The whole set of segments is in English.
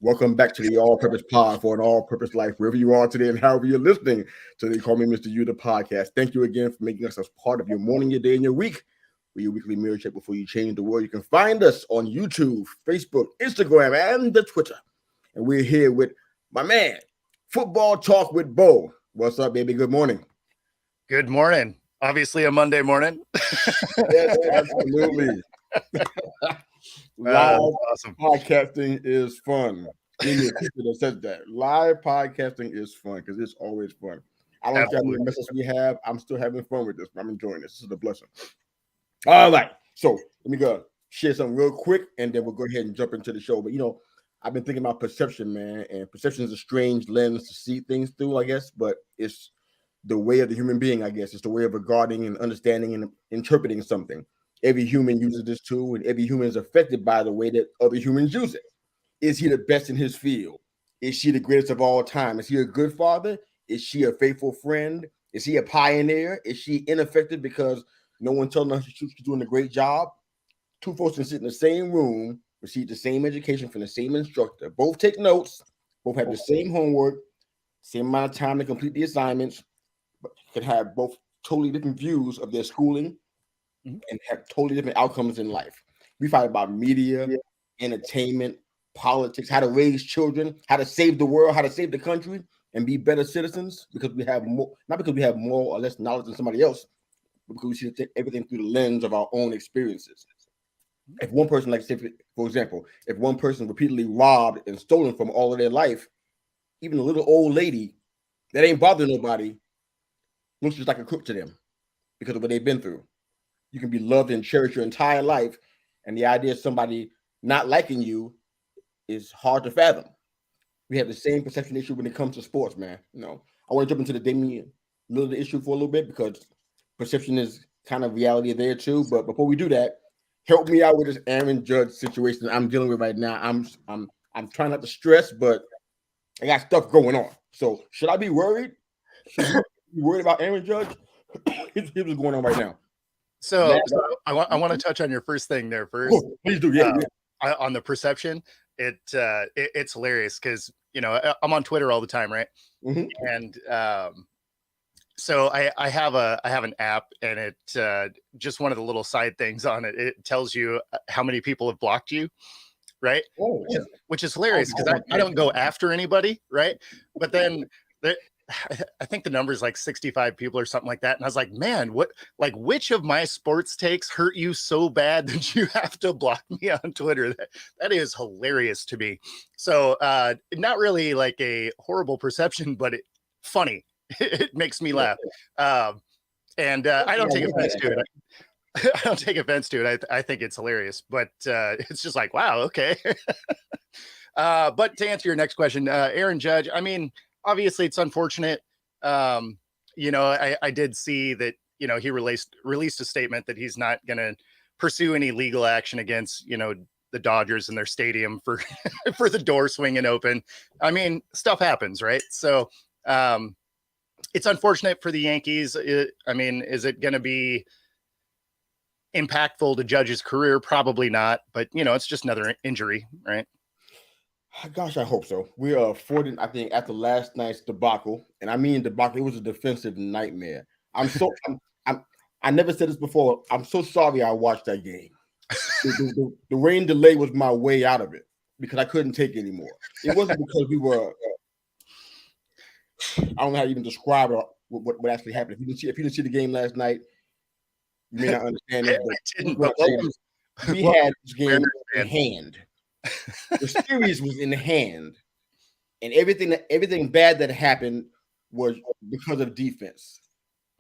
Welcome back to the All Purpose Pod for an All Purpose Life, wherever you are today and however you're listening to the Call Me Mr. You, the podcast. Thank you again for making us as part of your morning, your day, and your week. With your weekly mirror check before you change the world. You can find us on YouTube, Facebook, Instagram, and the Twitter. And we're here with my man, Football Talk with Bo. What's up, baby? Good morning. Good morning. Obviously a Monday morning. Yes, absolutely. Live awesome. Podcasting is fun. That says that live podcasting is fun because it's always fun. I don't care how many messages we have. I'm still having fun with this. I'm enjoying this. This is a blessing. All right. So let me go share something real quick, and then we'll go ahead and jump into the show. But I've been thinking about perception, man, and perception is a strange lens to see things through, I guess. But it's the way of the human being, I guess. It's the way of regarding and understanding and interpreting something. Every human uses this tool, and every human is affected by the way that other humans use it. Is he the best in his field? Is she the greatest of all time? Is he a good father? Is she a faithful friend? Is he a pioneer? Is she ineffective because no one telling her she's doing a great job? Two folks can sit in the same room, receive the same education from the same instructor, both take notes, both have the same homework, same amount of time to complete the assignments, but can have both totally different views of their schooling and have totally different outcomes in life. We fight about media, entertainment, politics, how to raise children, how to save the world, how to save the country, and be better citizens because we have more, not because we have more or less knowledge than somebody else, but because we see everything through the lens of our own experiences. If one person, like say, for example, if one person repeatedly robbed and stolen from all of their life, even a little old lady that ain't bothering nobody looks just like a crook to them because of what they've been through. You can be loved and cherished your entire life, and the idea of somebody not liking you is hard to fathom. We have the same perception issue when it comes to sports, man. I want to jump into the Damian Lillard issue for a little bit because perception is kind of reality there too. But before we do that, help me out with this Aaron Judge situation I'm dealing with right now. I'm trying not to stress, but I got stuff going on. So should I be worried? Should I be worried about Aaron Judge? Here's what's going on right now. So I want to touch on your first thing there first. Oh, please do. Yeah. On the perception, it's hilarious because I'm on Twitter all the time, right? Mm-hmm. And so I have an app, and it just one of the little side things on it. It tells you how many people have blocked you, right? Oh, which is hilarious because I don't go after anybody, right? But then I think the number is like 65 people or something like that. And I was like, man, which of my sports takes hurt you so bad that you have to block me on Twitter? That is hilarious to me. So not really like a horrible perception, but funny. It makes me laugh. And I don't take offense to it. I don't take offense to it. I think it's hilarious, but it's just like, wow, okay. But to answer your next question, Aaron Judge, I mean, obviously it's unfortunate. I did see that, he released a statement that he's not going to pursue any legal action against, the Dodgers and their stadium for, for the door swinging open. I mean, stuff happens, right? So it's unfortunate for the Yankees. Is it going to be impactful to Judge's career? Probably not, but it's just another injury, right? Gosh, I hope so. We are 40, I think, after last night's debacle, and I mean debacle. It was a defensive nightmare. I never said this before. I'm so sorry I watched that game. The rain delay was my way out of it because I couldn't take it anymore. It wasn't because we were. I don't know how to even describe what actually happened. If you didn't see the game last night, you may not understand it. We had this game in hand. The series was in hand, and everything bad that happened was because of defense.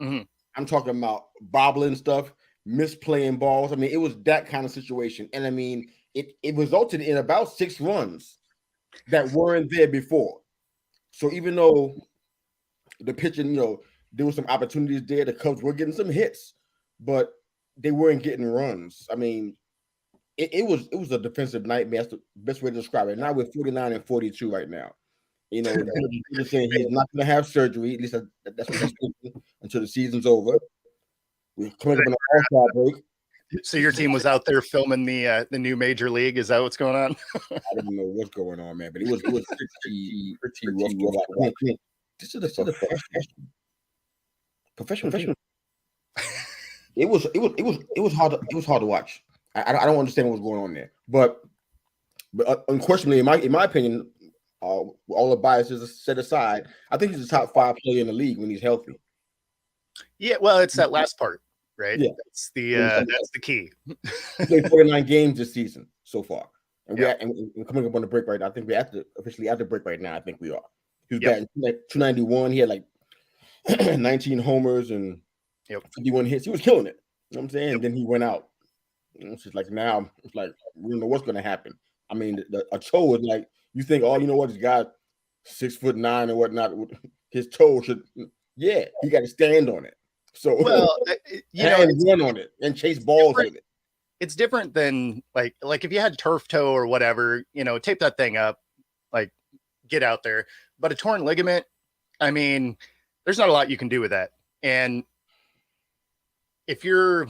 Mm-hmm. I'm talking about bobbling stuff, misplaying balls. I mean, it was that kind of situation, and I mean, it resulted in about 6 runs that weren't there before. So even though the pitching, there were some opportunities there, the Cubs were getting some hits, but they weren't getting runs. I mean. It was a defensive nightmare. That's the best way to describe it. Now we're 49-42 right now. They're saying he's not going to have surgery. At least that's what he's thinking until the season's over. We're coming up on an all-star break. So your team was out there filming the new major league. Is that what's going on? I didn't know what's going on, man, but it was pretty rough to watch. This is a professional. It was hard to watch. I don't understand what was going on there, but unquestionably, in my opinion, all the biases set aside, I think he's the top 5 player in the league when he's healthy. Yeah, well, it's that last part, right? Yeah, that's the key. He played 49 games this season so far, and we're coming up on the break right now. I think we're officially at the break right now. I think we are. He was batting like 291. He had like 19 homers and 51 hits. He was killing it. You know what I'm saying? And then he went out. It's just like now, it's like we don't know what's going to happen. I mean, a toe is like, you think, oh, you know what, this guy 6'9" or whatnot, his toe should, he got to stand on it. So, well, and run on it and chase balls with it. It's different than like if you had turf toe or whatever, tape that thing up, like get out there. But a torn ligament, I mean, there's not a lot you can do with that. And if you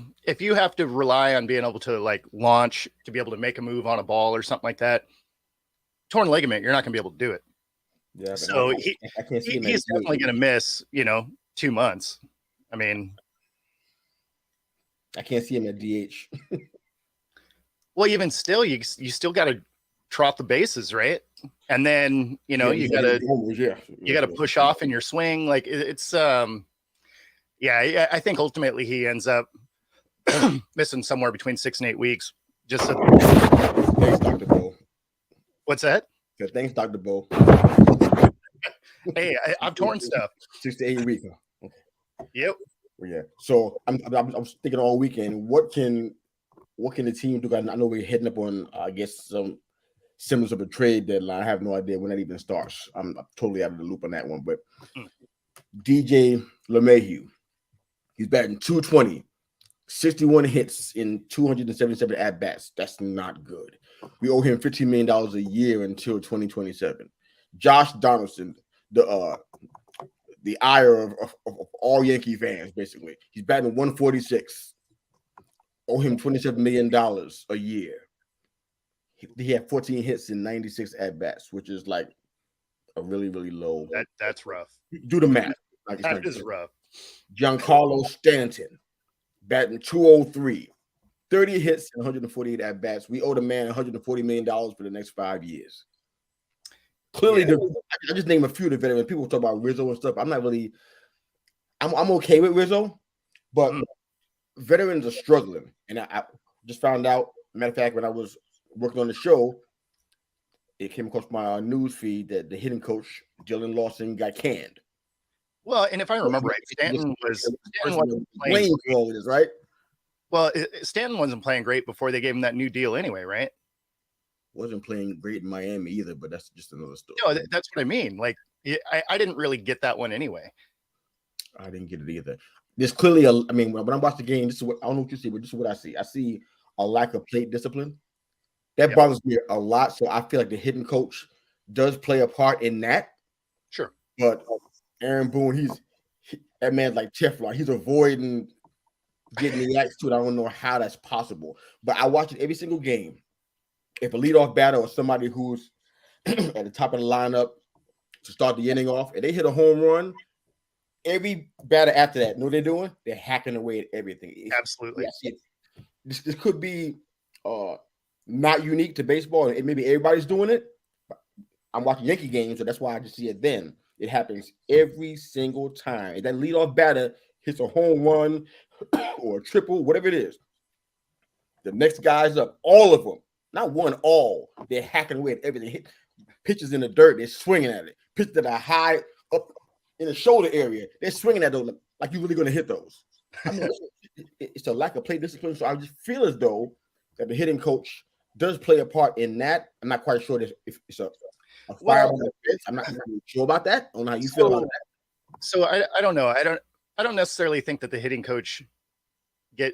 have to rely on being able to like launch to be able to make a move on a ball or something like that, torn ligament, you're not going to be able to do it. Yeah. So I can't see he's definitely going to miss, 2 months. I mean, I can't see him at DH. Well, even still, you still got to trot the bases, right? And then, you got to push off in your swing. Like it's, I think ultimately he ends up missing somewhere between 6 and 8 weeks. Just thanks, Dr. Bo. What's that? Yeah, thanks, Dr. Bo. Hey, I've torn stuff. 6 to 8 weeks. Okay. Yep. Yeah. So I'm thinking all weekend. What can the team do? I know we're heading up on, I guess, some semblance of a trade deadline. I have no idea when that even starts. I'm totally out of the loop on that one. But DJ LeMahieu, he's batting 220, 61 hits in 277 at bats. That's not good. We owe him $15 million a year until 2027. Josh Donaldson, the ire of all Yankee fans, basically. He's batting 146. Owe him $27 million a year. He had 14 hits in 96 at bats, which is like a really, really low. That's rough. Do the math. That is rough. Giancarlo Stanton, batting 203, 30 hits and 148 at bats. We owe the man $140 million for the next 5 years. Clearly, I just named a few of the veterans. People talk about Rizzo and stuff. I'm not really. I'm okay with Rizzo, but veterans are struggling. And I just found out. Matter of fact, when I was working on the show, it came across my news feed that the hitting coach Dylan Lawson got canned. Well, and if I remember right, Stanton wasn't playing for all of this, right? Well, Stanton wasn't playing great before they gave him that new deal anyway, right? Wasn't playing great in Miami either, but that's just another story. No, that's what I mean. Like, I didn't really get that one anyway. I didn't get it either. There's clearly when I watch the game, this is what I don't know what you see, but this is what I see. I see a lack of plate discipline. That bothers me a lot. So I feel like the hitting coach does play a part in that. Sure. But Aaron Boone, that man's like Teflon. He's avoiding getting the attitude. I don't know how that's possible. But I watch it every single game. If a leadoff batter or somebody who's at the top of the lineup to start the inning off, and they hit a home run, every batter after that, know what they're doing? They're hacking away at everything. Absolutely. This could be not unique to baseball, and maybe everybody's doing it. I'm watching Yankee games, so that's why I just see it then. It happens every single time. If that leadoff batter hits a home run or a triple, whatever it is, the next guy's up. All of them. Not one, all. They're hacking away at everything. Hit pitches in the dirt. They're swinging at it. Pitches that are high up in the shoulder area. They're swinging at those like you're really going to hit those. I mean, it's a lack of play discipline. So I just feel as though that the hitting coach does play a part in that. I'm not quite sure if it's a fireable offense. I'm not really sure about that. I don't know how you feel about that. So I don't know. I don't necessarily think that the hitting coach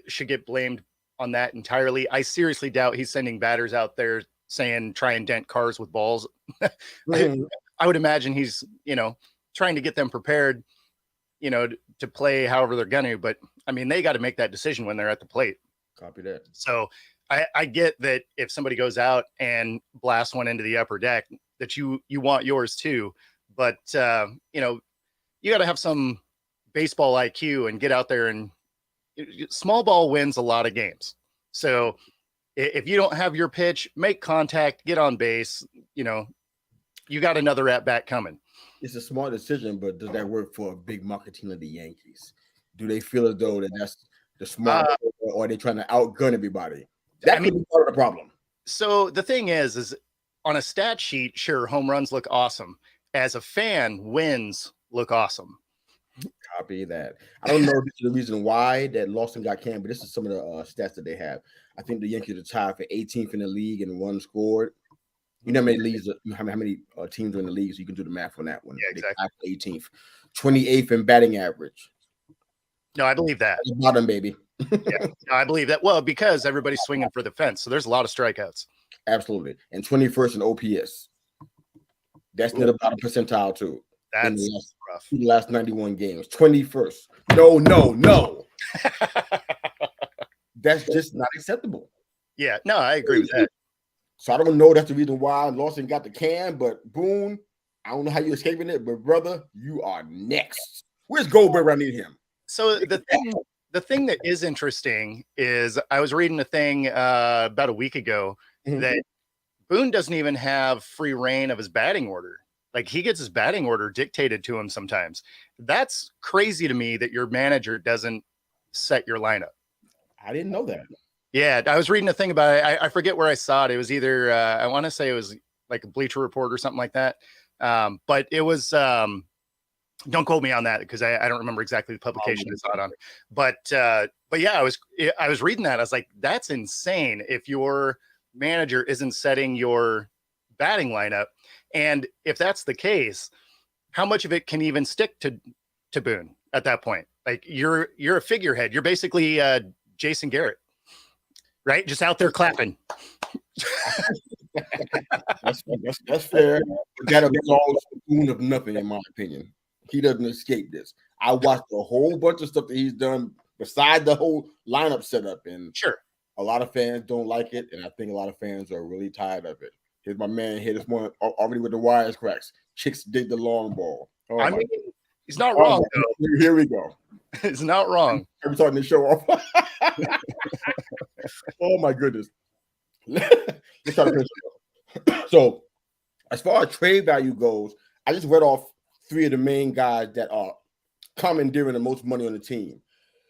should get blamed on that entirely. I seriously doubt he's sending batters out there saying try and dent cars with balls. I would imagine he's trying to get them prepared to play however they're going to. But I mean, they got to make that decision when they're at the plate. Copy that. So I get that if somebody goes out and blasts one into the upper deck, that you want yours too. But you know, you got to have some baseball IQ and get out there, and small ball wins a lot of games. So if you don't have your pitch, make contact, get on base, you know, you got another at bat coming. It's a smart decision, but does that work for a big market team like the Yankees? Do they feel as though that's the smart, or are they trying to outgun everybody? That could be part of the problem. So the thing is on a stat sheet, sure, home runs look awesome. As a fan, wins look awesome. Copy that. I don't know if this is the reason why that Lawson got canned, but this is some of the stats that they have. I think the Yankees are tied for 18th in the league and runs scored. You know how many leagues, how many teams are in the league, so you can do the math on that one. Yeah, exactly. 18th, 28th in batting average. No, I believe that. At the bottom, baby. Yeah, no, I believe that. Well, because everybody's swinging for the fence, so there's a lot of strikeouts. Absolutely, and 21st in OPS. That's near the bottom percentile too. That's rough. The last 91 games, 21st. No. That's just not acceptable. Yeah, no, I agree with that. So I don't know. That's the reason why Lawson got the can, but Boone, I don't know how you're escaping it, but brother, you are next. Where's Goldberg? I need him. So the thing that is interesting is I was reading a thing about a week ago that Boone doesn't even have free reign of his batting order. Like, he gets his batting order dictated to him sometimes. That's crazy to me that your manager doesn't set your lineup. I didn't know that. Yeah, I was reading a thing about it. I forget where I saw it. It was either I want to say it was like a Bleacher Report or something like that. But it was don't quote me on that because I don't remember exactly the publication I saw it on. But yeah, I was reading that. I was like, that's insane if your manager isn't setting your batting lineup. And if that's the case, how much of it can even stick to Boone at that point? Like, you're a figurehead. You're basically Jason Garrett, right? Just out there clapping. That's fair. That absolves Boone of nothing, in my opinion. He doesn't escape this. I watched a whole bunch of stuff that he's done beside the whole lineup setup, and sure, a lot of fans don't like it, and I think a lot of fans are really tired of it. Here's my man here this morning already with the wires cracks. Chicks dig the long ball. Oh, I mean, he's not wrong, though. Here we go. It's not wrong. I'm starting to show off. Oh my goodness. Let's try to finish. So, as far as trade value goes, I just read off three of the main guys that are commandeering the most money on the team.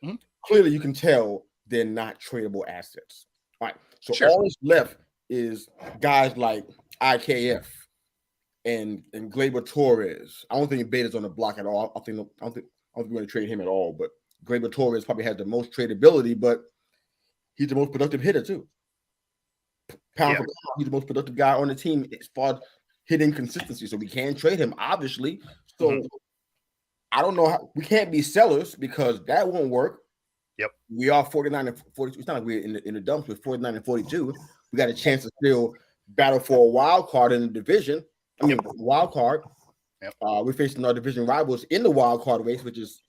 Mm-hmm. Clearly, you can tell they're not tradable assets. All right. So all that's left is guys like IKF and Gleyber Torres. I don't think Beta's on the block at all. I don't think we're going to trade him at all. But Gleyber Torres probably has the most tradability, but he's the most productive hitter too. Pound for pound, he's the most productive guy on the team as far as hitting consistency. So we can trade him, obviously. So I don't know how we can't be sellers because that won't work. Yep. We are 49 and 42. It's not like we're in the dumps with 49 and 42. We got a chance to still battle for a wild card in the division. I mean, wild card. Yep. We're facing our division rivals in the wild card race, which is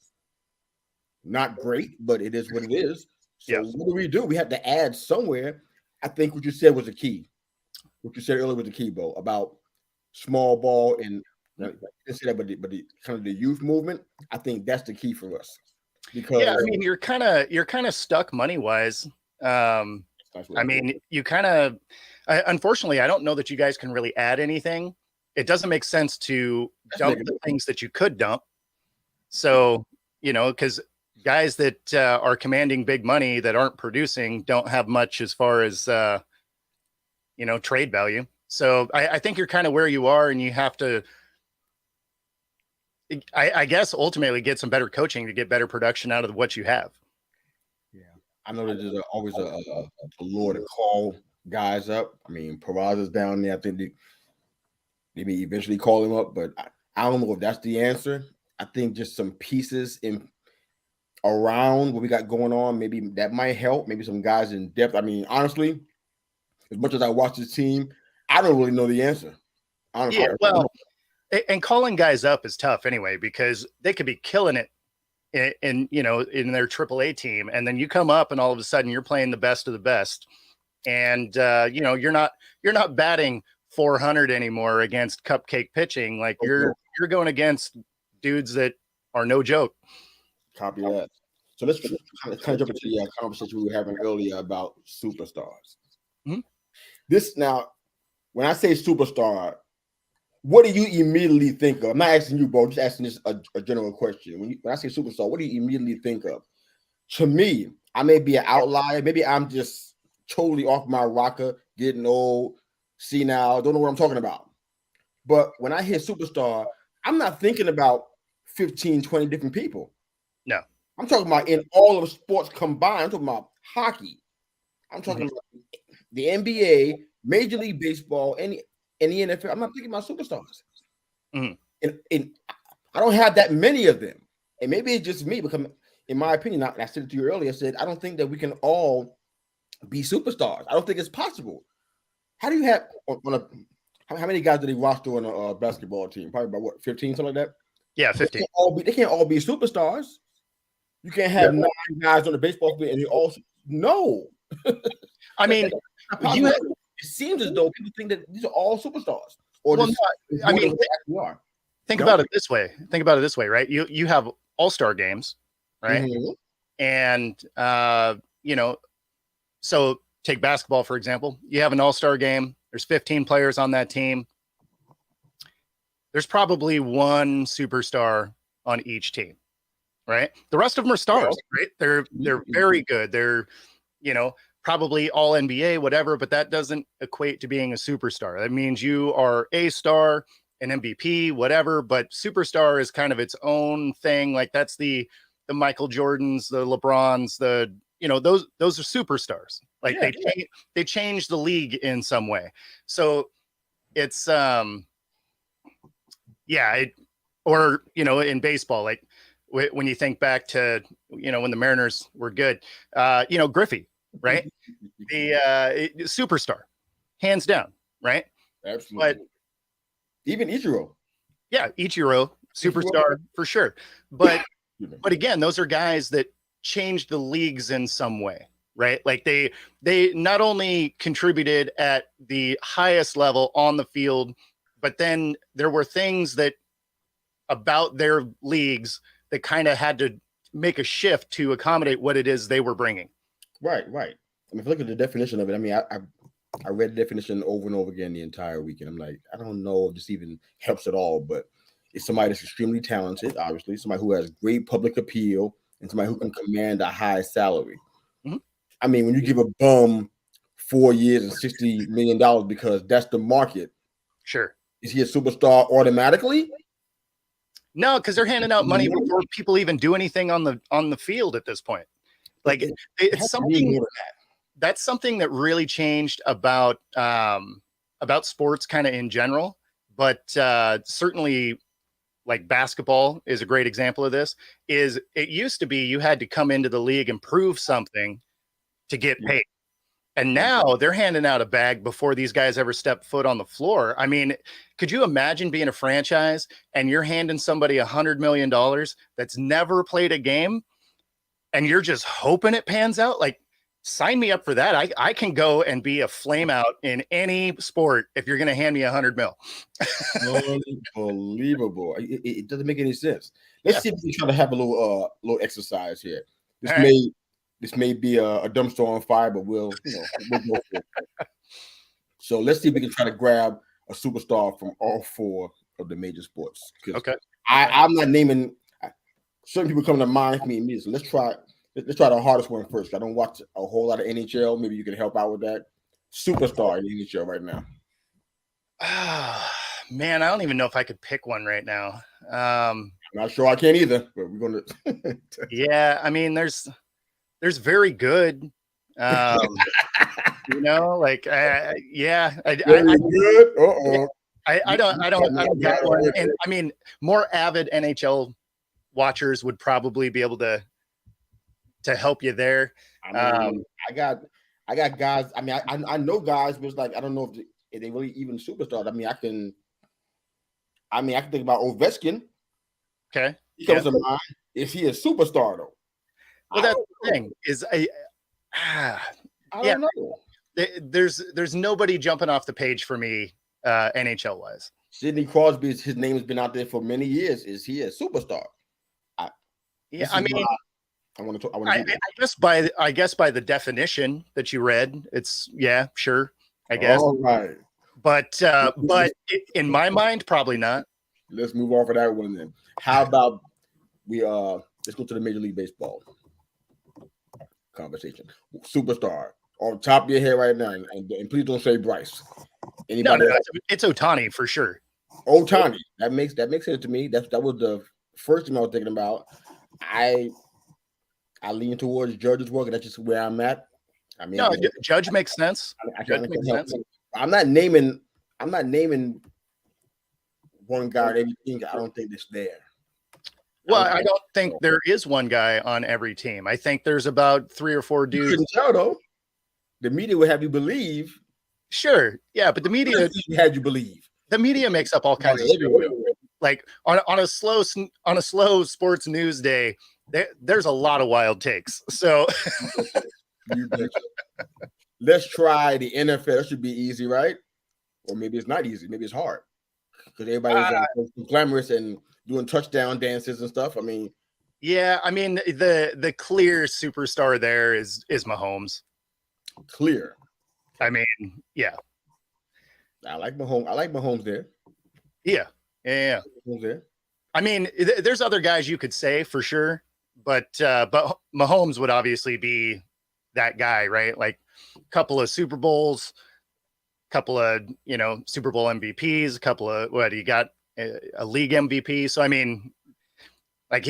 not great, but it is what it is. So what do? We have to add somewhere. I think what you said was the key. What you said earlier was the key, Bo, about small ball and but the kind of the youth movement. I think that's the key for us. Because I mean, you're kind of stuck money wise. I mean, you kind of unfortunately, I don't know that you guys can really add anything. It doesn't make sense to dump the things that you could dump. So, because guys that are commanding big money that aren't producing don't have much as far as, trade value. So I think you're kind of where you are, and you have to, I guess, ultimately get some better coaching to get better production out of what you have. Yeah. I know that there's always a lure to call guys up. I mean, Peraza's down there. I think they may eventually call him up, but I don't know if that's the answer. I think just some pieces in around what we got going on, maybe that might help. Maybe some guys in depth. I mean, honestly, as much as I watch this team, I don't really know the answer. Honestly, and calling guys up is tough anyway, because they could be killing it in in their AAA team, and then you come up and all of a sudden you're playing the best of the best, and you're not batting 400 anymore against cupcake pitching. Like you're going against dudes that are no joke. Copy that. So let's kind of jump into the conversation we were having earlier about superstars. Mm-hmm. This now, when I say superstar, what do you immediately think of? I'm not asking you, Bo, just asking this a general question. When I say superstar, what do you immediately think of? To me, I may be an outlier. Maybe I'm just totally off my rocker, getting old, senile, don't know what I'm talking about. But when I hear superstar, I'm not thinking about 15, 20 different people. No. I'm talking about in all of sports combined. I'm talking about hockey. I'm talking about the NBA, Major League Baseball, and the NFL. I'm not thinking about superstars. And I don't have that many of them. And maybe it's just me because, in my opinion, I said it to you earlier, I said, I don't think that we can all be superstars. I don't think it's possible. How do you have how many guys do they roster on a basketball team? Probably about what, 15, something like that? Yeah, 15. They can't all be superstars. You can't have 9 guys on the baseball field and they all no. I mean, it seems as though people think that these are all superstars. Or think about it this way. Think about it this way, right? You have all-star games, right? Mm-hmm. And so take basketball, for example. You have an all-star game. There's 15 players on that team. There's probably one superstar on each team, right? The rest of them are stars, right? They're very good. They're, probably all NBA, whatever, but that doesn't equate to being a superstar. That means you are a star, an MVP, whatever, but superstar is kind of its own thing. Like that's the Michael Jordans, the LeBrons, those are superstars. Like they changed the league in some way. So it's in baseball, like when you think back to when the Mariners were good, Griffey, right? The superstar, hands down, right? Absolutely. But even Ichiro. Yeah, Ichiro, superstar for sure. But again, those are guys that changed the leagues in some way, right? Like they not only contributed at the highest level on the field, but then there were things that about their leagues that kind of had to make a shift to accommodate what it is they were bringing. Right. I mean, if you look at the definition of it, I mean, I read the definition over and over again the entire weekend. I'm like, I don't know if this even helps at all, but it's somebody that's extremely talented, obviously, somebody who has great public appeal, and somebody who can command a high salary. Mm-hmm. I mean, when you give a bum 4 years and $60 million because that's the market. Sure. Is he a superstar automatically? No, because they're handing out money before people even do anything on the field at this point. Like it's something that's something that really changed about sports kind of in general, but certainly like basketball is a great example of this. Is it used to be you had to come into the league and prove something to get paid. And now they're handing out a bag before these guys ever step foot on the floor. I mean, could you imagine being a franchise and you're handing somebody $100 million that's never played a game and you're just hoping it pans out? Like, sign me up for that. I can go and be a flame out in any sport if you're going to hand me $100 million. Unbelievable. It doesn't make any sense. Let's see if we try to have a little exercise here. This may be a dumpster on fire, but we'll go for it. So let's see if we can try to grab a superstar from all 4 of the major sports. Okay. I'm not naming certain people come to mind for me. So let's try the hardest one first. I don't watch a whole lot of NHL. Maybe you can help out with that. Superstar in the NHL right now. Man, I don't even know if I could pick one right now. I'm not sure I can either, but we're going to. Yeah, I mean, there's very good, very good. I don't get one. And I mean, more avid NHL watchers would probably be able to help you there. I got guys. I mean, I know guys, but it's like I don't know if they really even superstars. I mean, I can think about Ovechkin. Okay. He comes to mind. Is he a superstar though? Well, that's the thing. I don't know. There's nobody jumping off the page for me, NHL wise. Sidney Crosby, his name has been out there for many years. Is he a superstar? I mean, I guess by the definition that you read, it's sure. I guess. All right. But in my mind, probably not. Let's move on for that one then. How about let's go to the Major League Baseball conversation. Superstar on top of your head right now, and please don't say Bryce. Anybody? No, it's Ohtani for sure. Ohtani. That makes sense to me. That was the first thing I was thinking about. I lean towards Judge's work, and that's just where I'm at. I mean, Judge makes sense. Judge makes sense. I'm not naming one guy on every team. I don't think it's there. Well, I don't think there is one guy on every team. I think there's about 3 or 4 dudes. You couldn't tell though. The media would have you believe. Sure, yeah, but the media had you believe. The media makes up all kinds of stuff. Like on a slow sports news day, there's a lot of wild takes. So let's try the NFL. That should be easy, right? Or maybe it's not easy. Maybe it's hard because everybody's glamorous and doing touchdown dances and stuff. I mean, the clear superstar there is Mahomes. Clear. I mean, yeah. I like Mahomes there. Yeah. Mahomes there. I mean, there's other guys you could say for sure, but Mahomes would obviously be that guy, right? Like a couple of Super Bowls, couple of, Super Bowl MVPs, a couple of he got a league MVP. So, I mean, like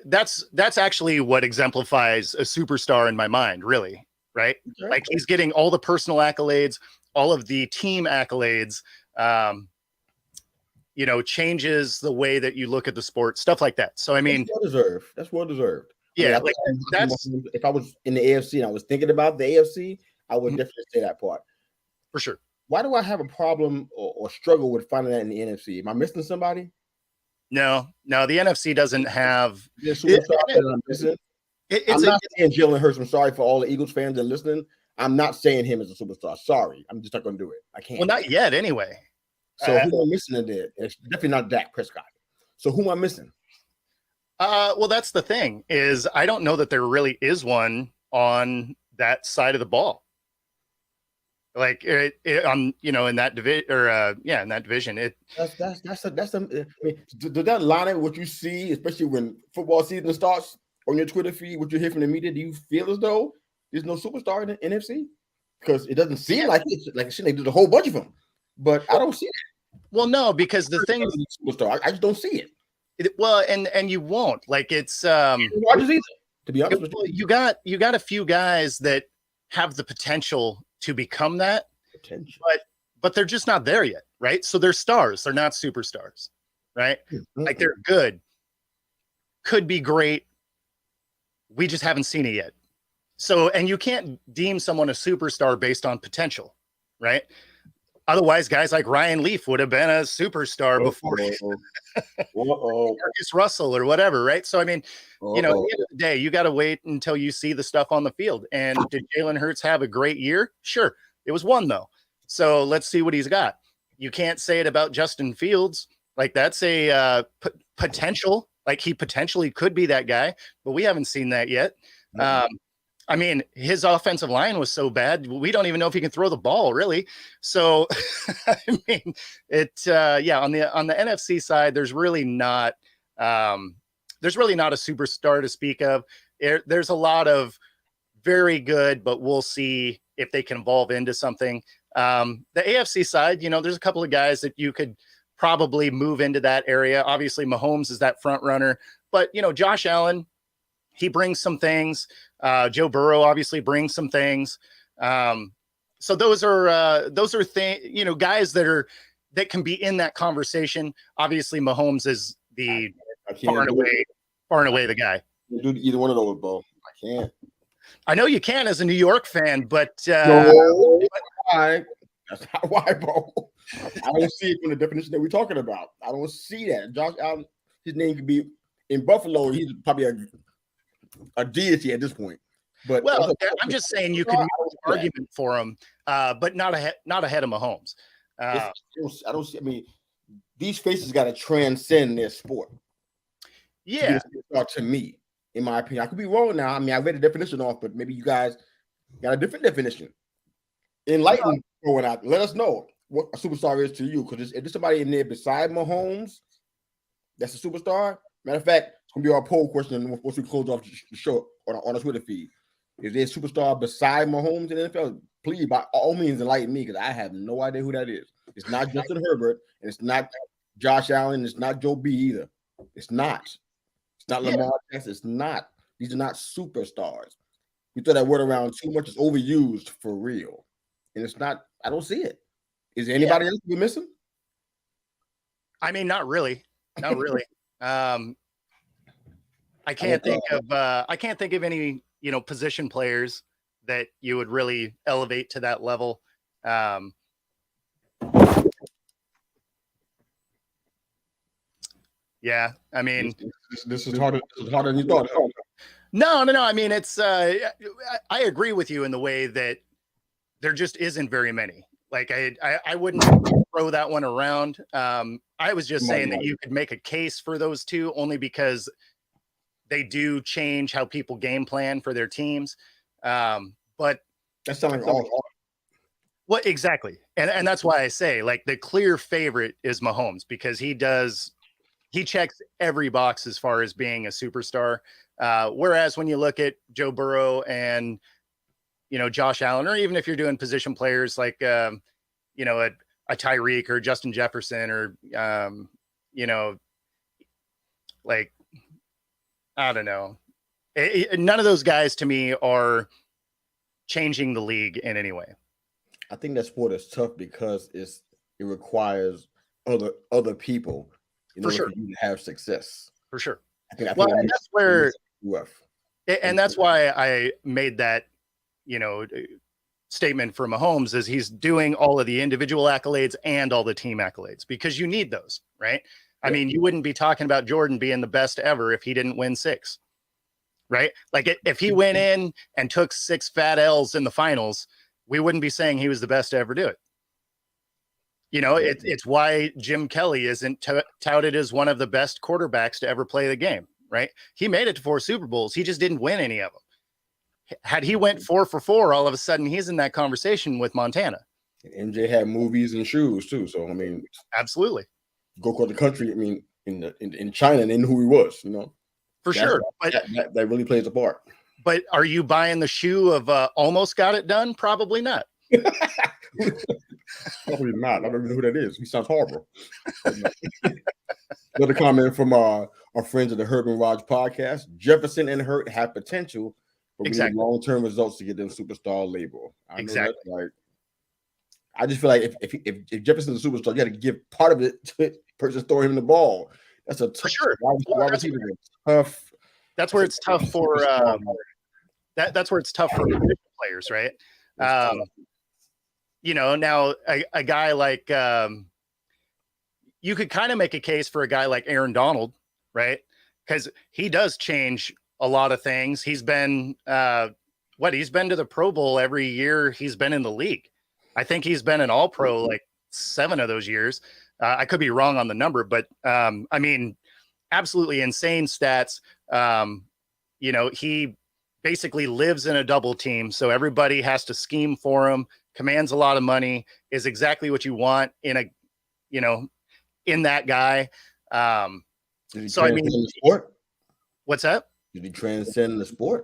that's actually what exemplifies a superstar in my mind, really. Right. Okay. Like he's getting all the personal accolades, all of the team accolades, changes the way that you look at the sport, stuff like that. So, I mean, that's well deserved. Yeah. If I was in the AFC and I was thinking about the AFC, I would definitely say that part. For sure. Why do I have a problem or struggle with finding that in the NFC? Am I missing somebody? No, the NFC doesn't have. I'm not saying Jalen Hurts. I'm sorry for all the Eagles fans that are listening. I'm not saying him as a superstar. Sorry. I'm just not going to do it. I can't. Well, not yet anyway. So who am I missing in there? It's definitely not Dak Prescott. So who am I missing? Well, that's the thing is I don't know that there really is one on that side of the ball. Like in that division in that division, does that line up what you see, especially when football season starts on your Twitter feed, what you hear from the media? Do you feel as though there's no superstar in the NFC? Because it doesn't seem like it. Like there's a whole bunch of them, but I don't see it. Well, no, because the thing superstar, I just don't see it. And you won't. Like it's either, to be honest with you. You got a few guys that have the potential to become that, but they're just not there yet, right? So they're stars, they're not superstars, right? Mm-hmm. Like they're good, could be great. We just haven't seen it yet. So, and you can't deem someone a superstar based on potential, right? Otherwise, guys like Ryan Leaf would have been a superstar before Marcus Russell or whatever, right? So, I mean, at the end of the day, you got to wait until you see the stuff on the field. And did Jalen Hurts have a great year? Sure. It was one, though. So let's see what he's got. You can't say it about Justin Fields. Like that's a potential. Like he potentially could be that guy, but we haven't seen that yet. Mm-hmm. I mean, his offensive line was so bad. We don't even know if he can throw the ball, really. So, I mean, on the NFC side, there's really not a superstar to speak of. There's a lot of very good, but we'll see if they can evolve into something. The AFC side, there's a couple of guys that you could probably move into that area. Obviously, Mahomes is that front runner, but Josh Allen, he brings some things. Joe Burrow obviously brings some things. So those are things, guys that can be in that conversation. Obviously, Mahomes is the far and away the guy. You do either one of those, Bo. I can't. I know you can as a New York fan, but why? That's not why, Bo. I don't see it from the definition that we're talking about. I don't see that. Josh Allen, his name could be in Buffalo, he's probably a deity at this point. But well, I'm just saying you can make an argument for him, but not ahead of Mahomes. I don't see. I mean, these faces got to transcend their sport. Yeah. To me, in my opinion, I could be wrong now. I mean, I read the definition off, but maybe you guys got a different definition. Enlighten going out. Let us know what a superstar is to you. Because if there's somebody in there beside Mahomes, that's a superstar. Matter of fact, it's gonna be our poll question once we close off the show on our Twitter feed. Is there a superstar beside Mahomes in the NFL? Please, by all means, enlighten me, because I have no idea who that is. It's not Justin Herbert, and it's not Josh Allen, it's not Joe B either. It's not. It's not Lamar Jackson. It's not. These are not superstars. We throw that word around too much. It's overused for real. And it's not, I don't see it. Is there anybody else we're missing? I mean, not really. Not really. I can't think of any, position players that you would really elevate to that level. Yeah, I mean, this is harder than you thought. No. I mean, it's I agree with you in the way that there just isn't very many. Like I wouldn't throw that one around. I was just saying that you could make a case for those two only because they do change how people game plan for their teams. But that's something all. What exactly? And that's why I say, like, the clear favorite is Mahomes, because he checks every box as far as being a superstar. Whereas when you look at Joe Burrow and, Josh Allen, or even if you're doing position players like, a Tyreek or Justin Jefferson, or, like, I don't know. None of those guys to me are changing the league in any way. I think that sport is tough because it requires other people in order for you to have success. For sure. And that's where, and that's why I made that, statement for Mahomes, is he's doing all of the individual accolades and all the team accolades, because you need those, right? I mean, you wouldn't be talking about Jordan being the best ever if he didn't win 6, right? Like, if he went in and took 6 fat L's in the finals, we wouldn't be saying he was the best to ever do it. It's why Jim Kelly isn't touted as one of the best quarterbacks to ever play the game, right? He made it to 4 Super Bowls. He just didn't win any of them. Had he went 4 for 4, all of a sudden he's in that conversation with Montana. And MJ had movies and shoes too. So, I mean, absolutely. Go across the country. I mean, in China, they knew who he was, For sure. But that really plays a part. But are you buying the shoe of almost got it done? Probably not. Probably not. I don't even know who that is. He sounds horrible. Another comment from our friends at the Herb and Raj podcast. Jefferson and Hurt have potential, but we need long-term results to get them superstar label. I just feel like if Jefferson's a superstar, you got to give part of it to the person throwing him the ball. That's a tough. Tough. That's where it's tough for that's where it's tough for players, right? Now a guy like you could kind of make a case for a guy like Aaron Donald, right? Because he does change a lot of things. He's been he's been to the Pro Bowl every year he's been in the league. I think he's been an All-Pro like 7 of those years. I could be wrong on the number, but I mean, absolutely insane stats. He basically lives in a double team, so everybody has to scheme for him, commands a lot of money, is exactly what you want in that guy. So I mean, the sport? What's that? Did he transcend the sport?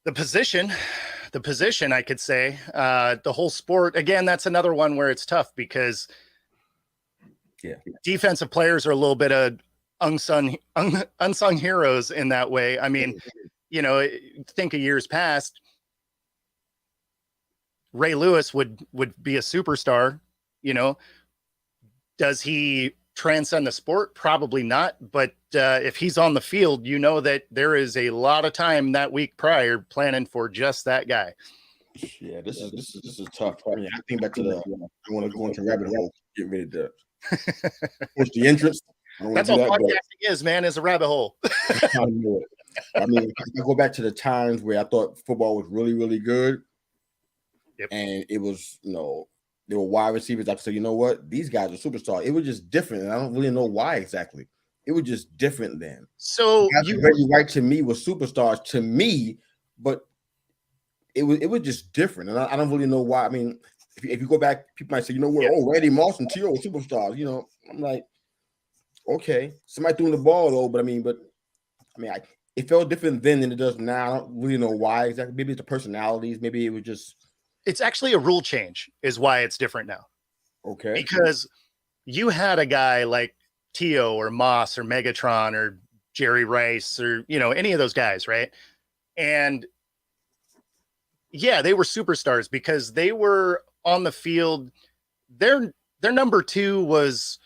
The position, I could say, the whole sport. Again, that's another one where it's tough because defensive players are a little bit of unsung heroes in that way. I mean, think of years past, Ray Lewis would be a superstar. Does he transcend the sport? Probably not. But if he's on the field, that there is a lot of time that week prior planning for just that guy. Yeah, this is tough. I mean, I think back to I want to go into rabbit hole, get ready to push the entrance. That's all podcasting is, man, is a rabbit hole. I know it. I mean, I go back to the times where I thought football was really, really good. Yep. And it was, there were wide receivers. I could say, you know what? These guys are superstars. It was just different. And I don't really know why exactly. It was just different then. So Reggie White to me was superstars to me, but it was just different. And I don't really know why. I mean, if you go back, people might say, Randy Moss and T.O. were superstars. I'm like, okay, somebody threw the ball though, but it felt different then than it does now. I don't really know why exactly. Maybe it's the personalities. Maybe it was just. It's actually a rule change is why it's different now. Okay. Because you had a guy like T.O. or Moss or Megatron or Jerry Rice or, any of those guys, right? And yeah, they were superstars because they were on the field. Their number two was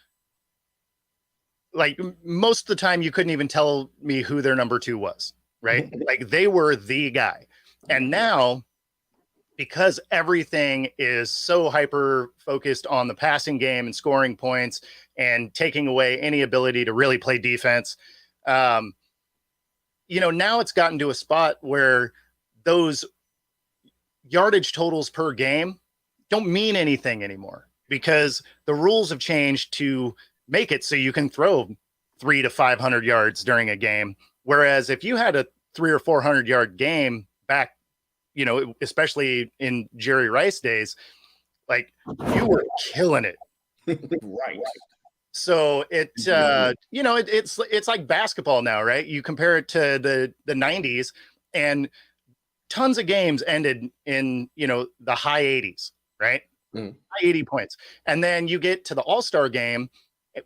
like most of the time you couldn't even tell me who their number two was, right? Like they were the guy. And now, because everything is so hyper focused on the passing game and scoring points and taking away any ability to really play defense, now it's gotten to a spot where those yardage totals per game don't mean anything anymore because the rules have changed to make it so you can throw 300 to 500 yards during a game. Whereas if you had a 300 or 400 yard game back, especially in Jerry Rice days, like you were killing it. Right. So it's like basketball now, right? You compare it to the 90s and tons of games ended in, the high 80s, right? High 80 points. And then you get to the All-Star game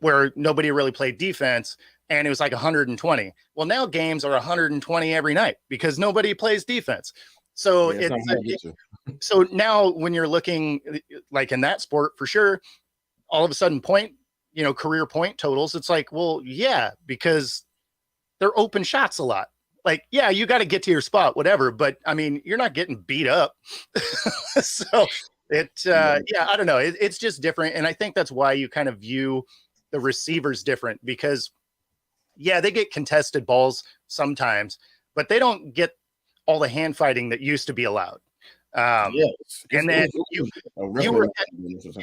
where nobody really played defense and it was like 120. Well, now games are 120 every night because nobody plays defense. So so now when you're looking like in that sport for sure, all of a sudden career point totals, it's like, well, yeah, because they're open shots a lot. Like, yeah, you got to get to your spot, whatever. But I mean, you're not getting beat up. So I don't know. It's just different. And I think that's why you kind of view the receivers different because they get contested balls sometimes, but they don't get all the hand fighting that used to be allowed. And then you're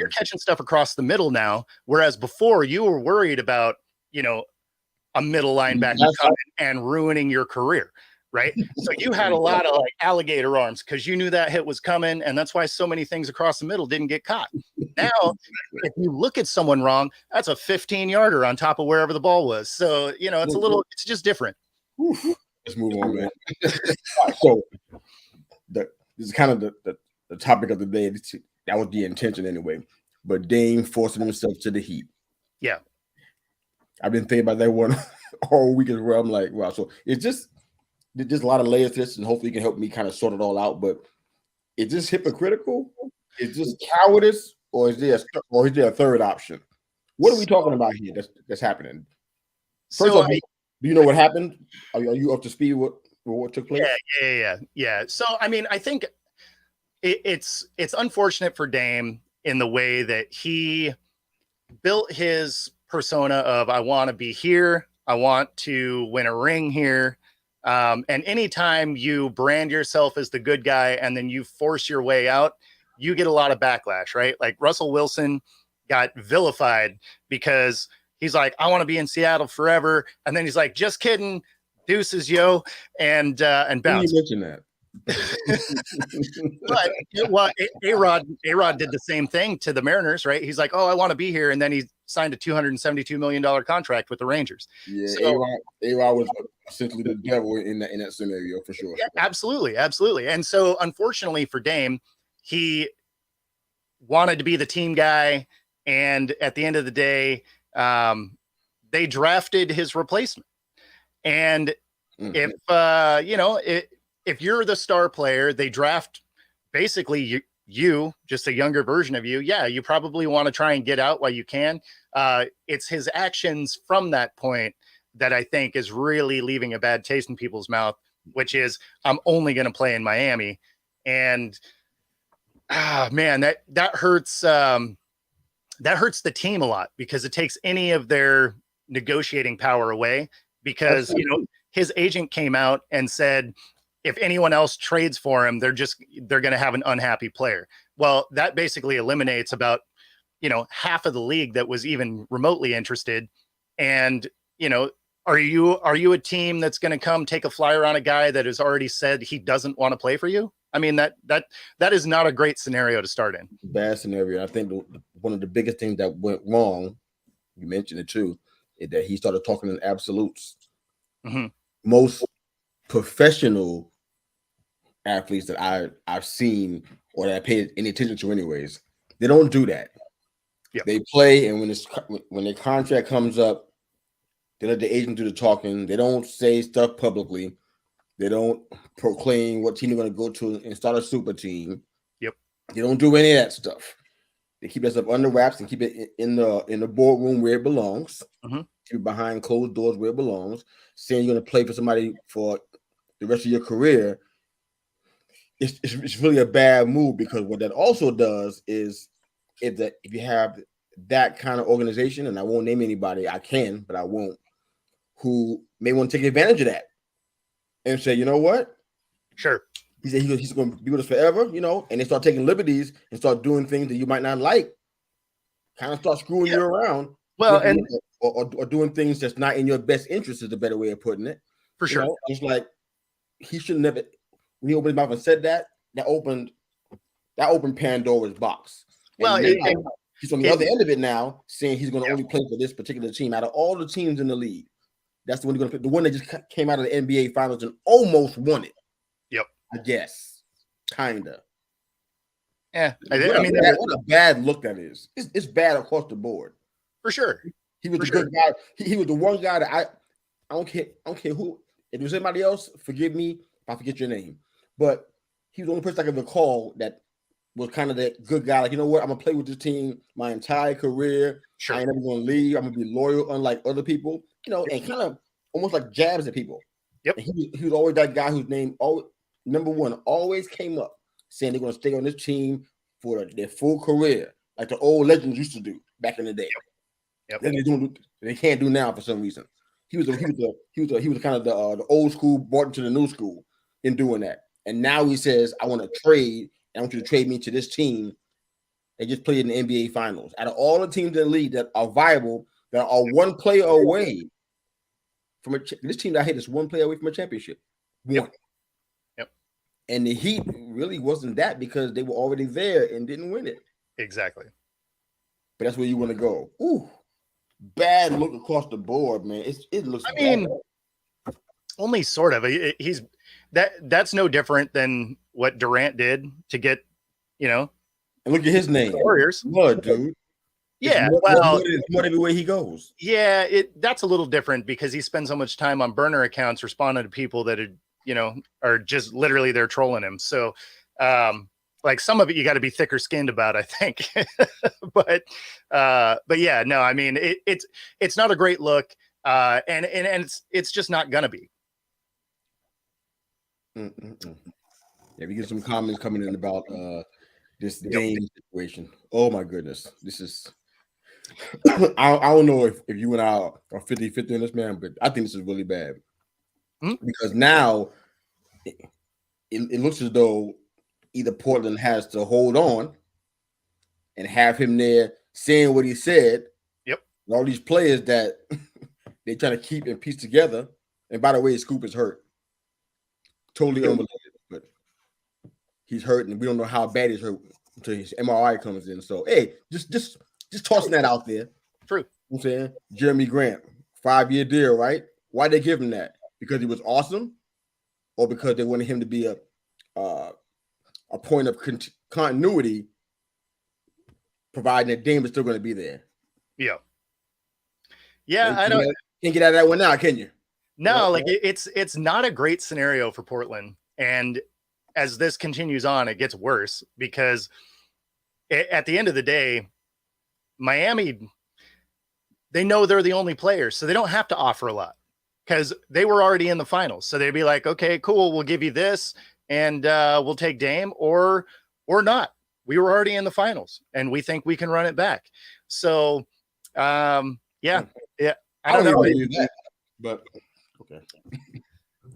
catching stuff across the middle now, whereas before you were worried about, a middle linebacker coming and ruining your career, right? So you had a lot of like alligator arms because you knew that hit was coming, and that's why so many things across the middle didn't get caught. Now, if you look at someone wrong, that's a 15-yarder on top of wherever the ball was. So, it's just different. Let's move on, man. Right, so this is kind of the topic of the day. That was the intention anyway. But Dame forcing himself to the Heat. Yeah. I've been thinking about that one all week as well. I'm like, wow. So it's just there's a lot of layers to this, and hopefully you can help me kind of sort it all out. But is this hypocritical? Is this cowardice? Or is there a third option? What are we talking about here that's happening? First off, do you know what happened? Are you up to speed with what took place? Yeah. So, I mean, I think it's unfortunate for Dame in the way that he built his persona of, I want to be here. I want to win a ring here. And anytime you brand yourself as the good guy and then you force your way out, you get a lot of backlash, right? Like Russell Wilson got vilified because he's like, I want to be in Seattle forever. And then he's like, just kidding. Deuces, yo. And bounce. You mentioned that. But A-Rod did the same thing to the Mariners, right? He's like, oh, I want to be here. And then he signed a $272 million contract with the Rangers. Yeah, so, A-Rod was essentially the devil in that scenario for sure. Yeah, absolutely. And so unfortunately for Dame, he wanted to be the team guy. And at the end of the day, they drafted his replacement. And if you're the star player, they draft basically you, just a younger version of you. Yeah, you probably want to try and get out while you can. It's his actions from that point that I think is really leaving a bad taste in people's mouth, which is, I'm only going to play in Miami. And man, that hurts. That hurts the team a lot because it takes any of their negotiating power away because, his agent came out and said, if anyone else trades for him, they're going to have an unhappy player. Well, that basically eliminates about, half of the league that was even remotely interested. And, are you a team that's going to come take a flyer on a guy that has already said he doesn't want to play for you? I mean, that is not a great scenario to start in. Bad scenario. I think one of the biggest things that went wrong, you mentioned it too, is that he started talking in absolutes. Mm-hmm. Most professional athletes that I've seen or that I paid any attention to anyways, they don't do that. Yep. They play, and when their contract comes up, they let the agent do the talking. They don't say stuff publicly. They don't proclaim what team they're going to go to and start a super team. Yep. They don't do any of that stuff. They keep that stuff under wraps and keep it in the boardroom where it belongs. Mm-hmm. Keep it behind closed doors where it belongs. Saying you're going to play for somebody for the rest of your career, it's really a bad move, because what that also does is if you have that kind of organization, and I won't name anybody, I can, but I won't, who may want to take advantage of that and say, you know what? Sure. He said he's going to be with us forever, and they start taking liberties and start doing things that you might not like, kind of start screwing you around. Well, or doing things that's not in your best interest is a better way of putting it. For sure. Just like he should never, when he opened his mouth and said that opened Pandora's box. Well, he's on the other end of it now, saying he's going to only play for this particular team. Out of all the teams in the league, that's the one he's going to pick. The one that just came out of the NBA Finals and almost won it. Yep. I guess. Kinda. Yeah. What a bad look that is. It's bad across the board. For sure. He was good guy. He was the one guy that I don't care who. If it was anybody else, forgive me if I forget your name. But he was the only person I can recall that was kind of that good guy. Like, you know what? I'm going to play with this team my entire career. Sure. I ain't never going to leave. I'm going to be loyal, unlike other people. And kind of almost like jabs at people. Yep. And he was always that guy whose name, number one, always came up, saying they're going to stay on this team for their full career, like the old legends used to do back in the day. Yep. They can't do now for some reason. He was kind of the old school brought into the new school in doing that. And now he says, I want to trade. I want you to trade me to this team that just played in the NBA Finals. Out of all the teams in the league that are viable, that are one player away from this team that I hate is one player away from a championship. One. Yep. And the Heat really wasn't that, because they were already there and didn't win it. Exactly. But that's where you want to go. Ooh, bad look across the board, man. It looks. I mean, only sort of. That's no different than what Durant did to get, And look at his name, Warriors. Blood, dude. Yeah, it's more everywhere he goes. Yeah, that's a little different because he spends so much time on burner accounts responding to people that are just literally they're trolling him. So, like some of it you got to be thicker skinned about, I think. but yeah, no, I mean it's not a great look, and it's just not gonna be. Yeah, we get some comments coming in about this Dame situation. Oh my goodness, this is. I don't know if you and I are 50-50 in this, man, but I think this is really bad because now it looks as though either Portland has to hold on and have him there saying what he said. Yep. And all these players that they're trying to keep and piece together. And by the way, Scoop is hurt. Totally unrelated, but he's hurt, and we don't know how bad he's hurt until his MRI comes in. So, hey, just tossing that out there. True. You know what I'm saying? Jeremy Grant, 5-year deal, right? Why'd they give him that? Because he was awesome, or because they wanted him to be a point of continuity, providing that Dame is still going to be there. Yeah. Yeah, I don't. Can't get out of that one now, can you? No, like it's not a great scenario for Portland. And as this continues on, it gets worse because at the end of the day, Miami, they know they're the only players, so they don't have to offer a lot because they were already in the finals. So they'd be like, okay, cool, we'll give you this and we'll take Dame or not. We were already in the finals and we think we can run it back. So, yeah. I don't know. That, but okay.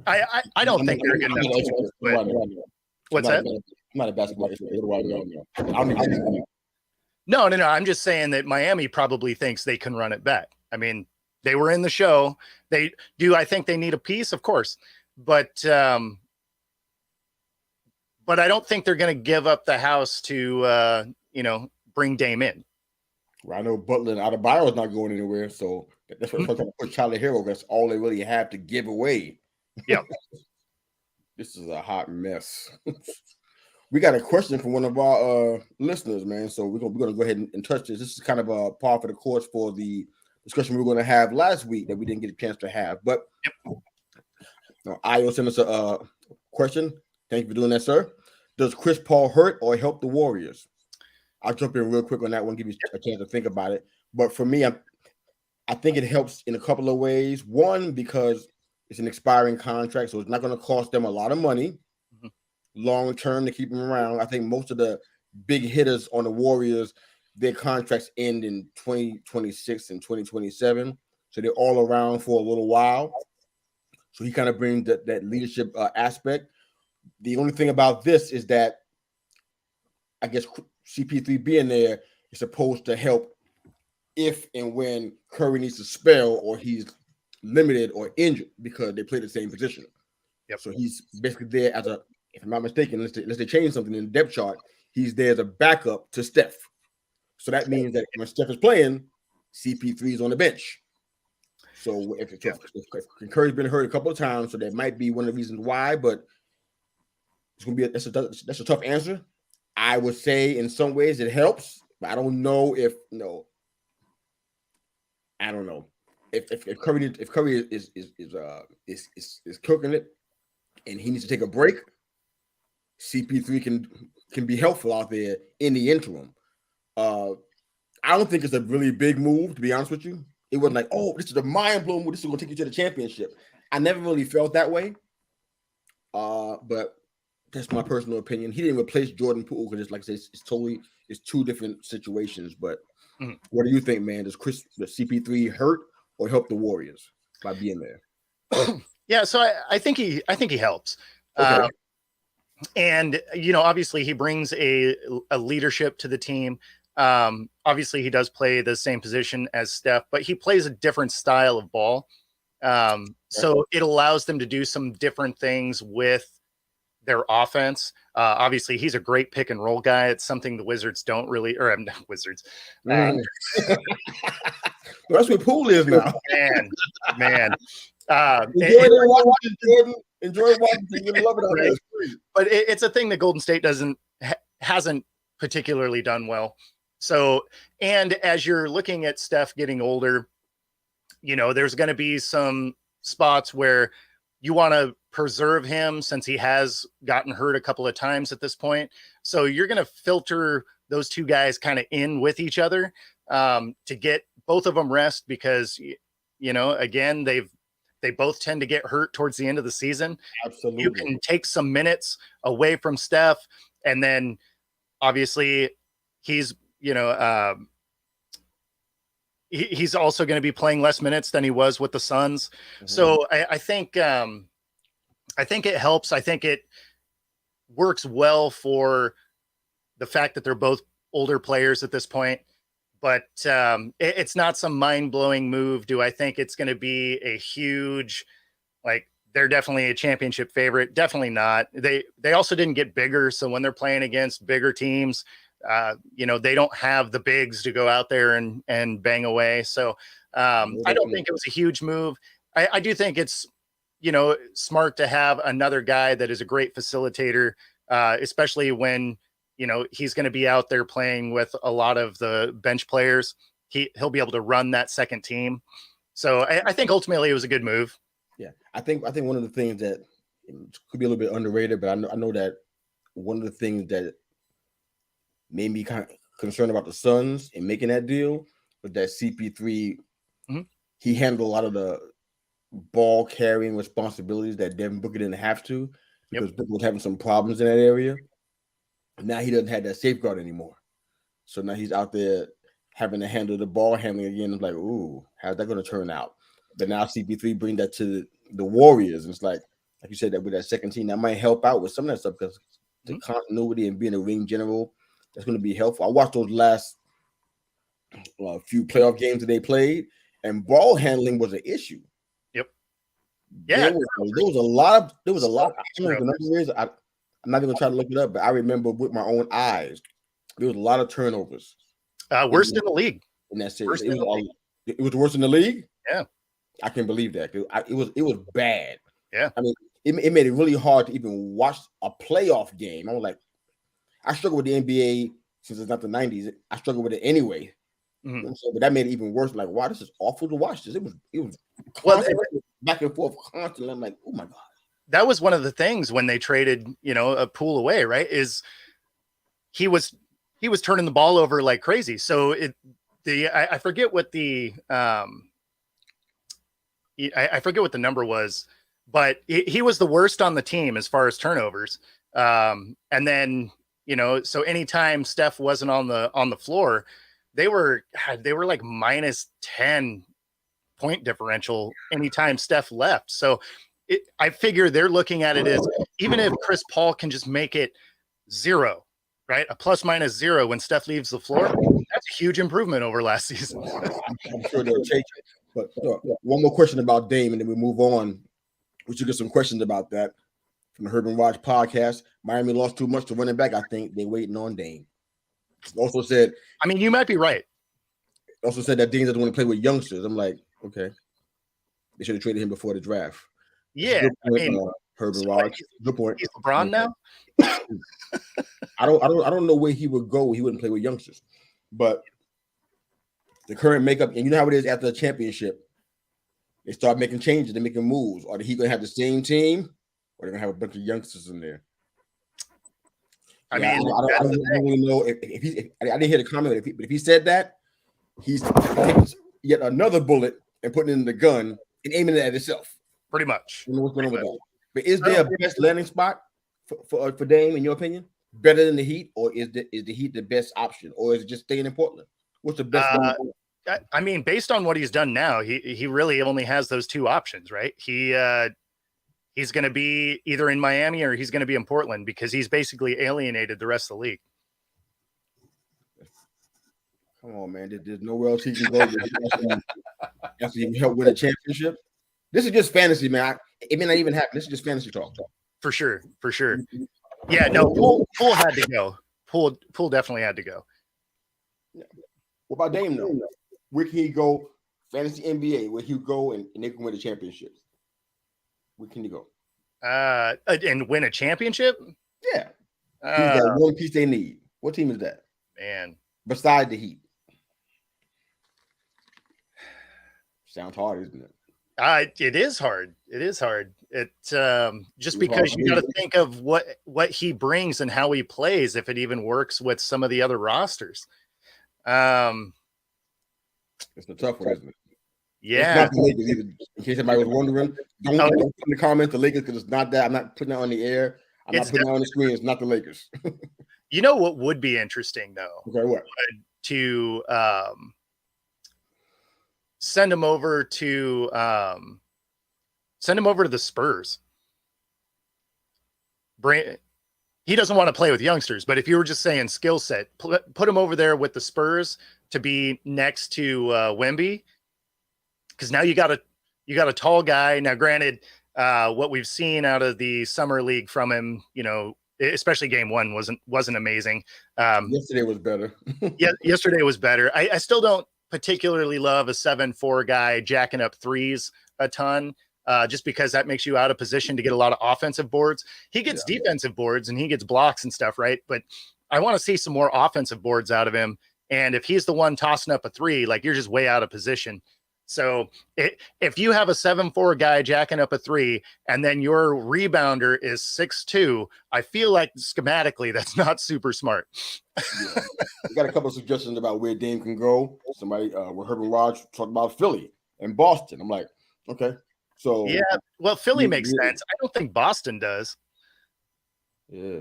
I don't think they're good enough. What's that? I'm not a basketball expert. What do I know? I don't even No. I'm just saying that Miami probably thinks they can run it back. I mean, they were in the show. They do. I think they need a piece, of course, but I don't think they're going to give up the house to bring Dame in. Well, I know Butler and Adebayo is not going anywhere, so that's what I'm trying to put Charlie Hero. That's all they really have to give away. Yeah. This is a hot mess. We got a question from one of our listeners, man. So we're gonna go ahead and touch this. This is kind of a par for the course for the discussion we were going to have last week that we didn't get a chance to have. But Io sent us a question. Thank you for doing that, sir. Does Chris Paul hurt or help the Warriors? I'll jump in real quick on that one, give you a chance to think about it. But for me, I think it helps in a couple of ways. One, because it's an expiring contract, so it's not going to cost them a lot of money long term to keep them around. I think most of the big hitters on the Warriors, their contracts end in 2026 and 2027. So they're all around for a little while. So he kind of brings that leadership aspect. The only thing about this is that I guess CP3 being there is supposed to help if and when Curry needs to spell or he's limited or injured because they play the same position. Yep. So he's basically there as a, if I'm not mistaken, unless they change something in the depth chart, he's there as a backup to Steph. So that means that when Steph is playing, CP3 is on the bench. So if Curry's been hurt a couple of times, so that might be one of the reasons why, but it's gonna be that's a tough answer. I would say in some ways it helps, but I don't know if I don't know if Curry is cooking it and he needs to take a break. CP3 can be helpful out there in the interim. I don't think it's a really big move, to be honest with you. It wasn't like, oh, this is a mind-blowing move. This is going to take you to the championship. I never really felt that way. But that's my personal opinion. He didn't replace Jordan Poole because, like I said, it's two different situations. But what do you think, man? Does CP3 hurt or help the Warriors by being there? Yeah, so I think he helps. Okay. And obviously he brings a leadership to the team. Obviously he does play the same position as Steph, but he plays a different style of ball. So it allows them to do some different things with their offense. Obviously he's a great pick and roll guy. It's something the Wizards don't really, or not Wizards. Well, that's what Poole is now. Man. Enjoy watching. You love it. Right. But it's a thing that Golden State hasn't particularly done well. So, and as you're looking at Steph getting older, there's going to be some spots where you want to preserve him since he has gotten hurt a couple of times at this point. So you're going to filter those two guys kind of in with each other to get both of them rest because, again, they both tend to get hurt towards the end of the season. Absolutely. You can take some minutes away from Steph, and then obviously he's he's also going to be playing less minutes than he was with the Suns. Mm-hmm. So I think it helps. I think it works well for the fact that they're both older players at this point. But it's not some mind-blowing move. Do I think it's going to be a huge, they're definitely a championship favorite? Definitely not. They also didn't get bigger. So when they're playing against bigger teams, they don't have the bigs to go out there and bang away. So I don't think it was a huge move. I do think it's, smart to have another guy that is a great facilitator, especially when, he's going to be out there playing with a lot of the bench players. He'll be able to run that second team. So I think ultimately it was a good move. Yeah. I think one of the things that could be a little bit underrated, but I know that one of the things that made me kind of concerned about the Suns in making that deal was that CP3, he handled a lot of the ball carrying responsibilities that Devin Booker didn't have to because Booker was having some problems in that area. Now he doesn't have that safeguard anymore. So now he's out there having to handle the ball handling again. I'm like, ooh, how's that going to turn out? But now CP3 bring that to the Warriors, and it's like you said, that with that second team, that might help out with some of that stuff because the continuity and being a ring general, that's going to be helpful. I watched those last few playoff games that they played, and ball handling was an issue. Yep. Yeah. There was a lot. I don't know what the number is. I'm not even going to try to look it up, but I remember with my own eyes, there was a lot of turnovers. Worst in the league. In that series. It was worse in the league? Yeah. I can believe that. It was bad. Yeah. I mean, it made it really hard to even watch a playoff game. I was like, I struggle with the NBA since it's not the 90s. I struggle with it anyway. Mm-hmm. But that made it even worse. Like, wow, this is awful to watch. It was back and forth constantly. I'm like, oh my God. That was one of the things when they traded, a Poole away, right? Is he was turning the ball over like crazy. So I forget what the I forget what the number was, but he was the worst on the team as far as turnovers. And then, so anytime Steph wasn't on the floor, they were like minus 10 point differential anytime Steph left. So I figure they're looking at it as, even if Chris Paul can just make it 0, right? A plus minus 0 when Steph leaves the floor, that's a huge improvement over last season. I'm sure they'll change it. But one more question about Dame, and then we move on. We should get some questions about that from the Herb and Raj podcast. Miami lost too much to running back. I think they're waiting on Dame. Also said, I mean, you might be right. Also said that Dame doesn't want to play with youngsters. I'm like, okay. They should have traded him before the draft. Yeah, point, Herb and Raj. Good point. He's LeBron now. I don't know where he would go. He wouldn't play with youngsters, but the current makeup, and you know how it is after a championship, they start making changes, they're making moves. Are he going to have the same team, or they're going to have a bunch of youngsters in there? I don't really know if he. I didn't hear the comment, but if he said that, he's taking yet another bullet and putting it in the gun and aiming it at himself. Pretty much. I don't know what's going on with that. But is there a best landing spot for Dame, in your opinion? Better than the Heat, or is the Heat the best option, or is it just staying in Portland? What's the best? I mean, based on what he's done now, he really only has those two options, right? He's going to be either in Miami or he's going to be in Portland because he's basically alienated the rest of the league. Come on, man. There's nowhere else he can go after he helped win a championship. This is just fantasy, man. It may not even happen. This is just fantasy talk. For sure. Yeah, no, Poole had to go. Poole definitely had to go. What about Dame, though? Where can he go? Fantasy NBA, where he go and they can win a championship. Where can he go? And win a championship? Yeah. He's that one piece they need. What team is that? Man. Beside the Heat. Sounds hard, isn't it? It is hard. It just because you got to think of what he brings and how he plays, if it even works with some of the other rosters. It's a tough one, isn't it? Yeah. It's not the Lakers either. In case anybody was wondering, don't put in the comments the Lakers because it's not that. I'm not putting that on the air. I'm not putting it on the screen. It's not the Lakers. You know what would be interesting though? Okay, what? To send him over to the Spurs. He doesn't want to play with youngsters, but if you were just saying skill set, put him over there with the Spurs to be next to Wemby, because now you got a tall guy. Now, granted, what we've seen out of the summer league from him, especially game 1 wasn't amazing. Yesterday was better. Yeah, yesterday was better. I still don't particularly love a 7'4" guy jacking up threes a ton. Just because that makes you out of position to get a lot of offensive boards. He gets defensive boards and he gets blocks and stuff, right? But I want to see some more offensive boards out of him. And if he's the one tossing up a 3, like, you're just way out of position. So if you have a 7'4" guy jacking up a 3 and then your rebounder is 6'2", I feel like schematically that's not super smart. Yeah. We got a couple of suggestions about where Dame can go. Somebody with Herb and Raj talked about Philly and Boston. I'm like, okay. So yeah, well, Philly makes sense. I don't think Boston does. Yeah.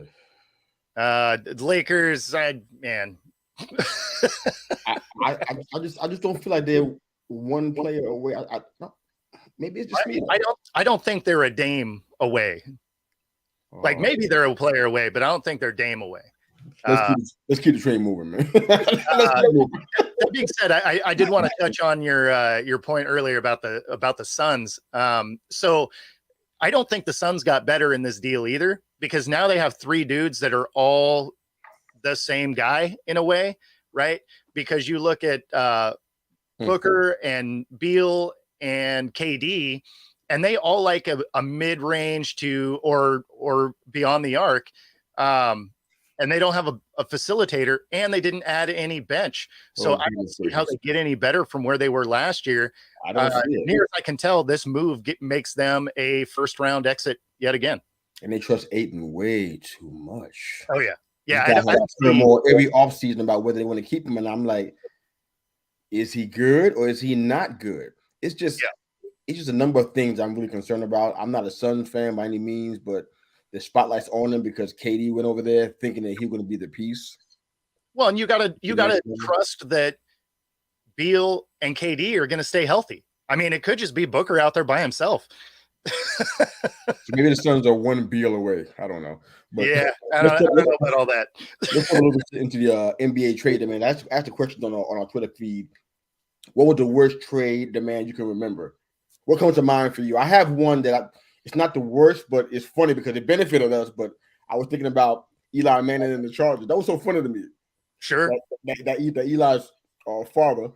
The Lakers, man, I just don't feel like they're one player away. Maybe it's just me. I don't think they're a Dame away. Like maybe they're a player away, but I don't think they're Dame away. Let's keep the train moving, man. That being said, I did want to touch on your point earlier about the Suns. So I don't think the Suns got better in this deal either, because now they have 3 dudes that are all the same guy in a way, right? Because you look at Booker and Beal and KD, and they all like a mid-range to or beyond the arc. And they don't have a facilitator, and they didn't add any bench. So I don't see how they get any better from where they were last year. I don't see it. Near as I can tell, this move makes them a first-round exit yet again. And they trust Ayton way too much. Oh, yeah. Yeah. I don't see more every offseason about whether they want to keep him. And I'm like, is he good or is he not good? It's just a number of things I'm really concerned about. I'm not a Suns fan by any means, but the spotlight's on him because KD went over there thinking that he was going to be the piece. Well, and you gotta trust that Beal and KD are going to stay healthy. I mean, it could just be Booker out there by himself. So maybe the Suns are one Beal away. I don't know. But yeah, I don't know about all that. Let's go a little bit into the NBA trade demand. Ask the question on our Twitter feed. What was the worst trade demand you can remember? What comes to mind for you? I have one that it's not the worst, but it's funny because it benefited us. But I was thinking about Eli Manning and the Chargers. That was so funny to me. Sure. That Eli's father,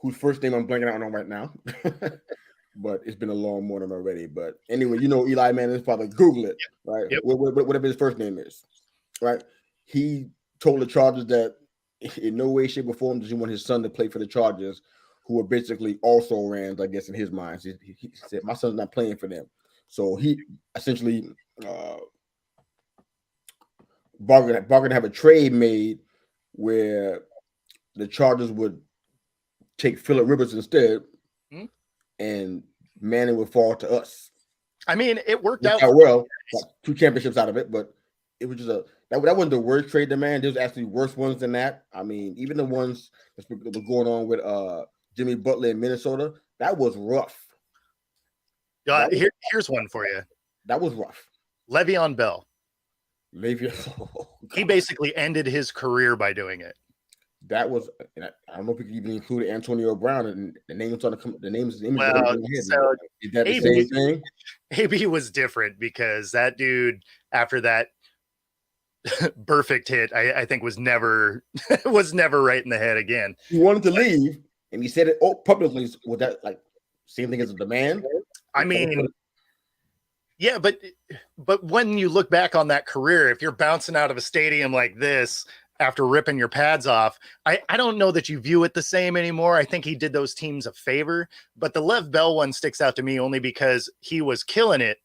whose first name I'm blanking out on right now, but it's been a long morning already. But anyway, Eli Manning's father. Google it, right? Yep. Whatever his first name is, right? He told the Chargers that in no way, shape, or form does he want his son to play for the Chargers, who were basically also Rams, I guess, in his mind. He said, my son's not playing for them. So he essentially bargained to have a trade made where the Chargers would take Phillip Rivers instead, and Manning would fall to us. I mean, it worked out well. Got 2 championships out of it, but it was just that wasn't the worst trade demand. There's actually worse ones than that. I mean, even the ones that were going on with Jimmy Butler in Minnesota, that was rough. Here's one for you. That was rough. Le'Veon Bell. He basically ended his career by doing it. That was, I don't know if we could even include Antonio Brown, and the names on the names. Well, so is that the same thing? AB was different because that dude, after that perfect hit, I think was never right in the head again. He wanted to leave, and he said it publicly. Was that like same thing as a demand? I mean, yeah, but when you look back on that career, if you're bouncing out of a stadium like this after ripping your pads off, I don't know that you view it the same anymore. I think he did those teams a favor, but the Lev Bell one sticks out to me only because he was killing it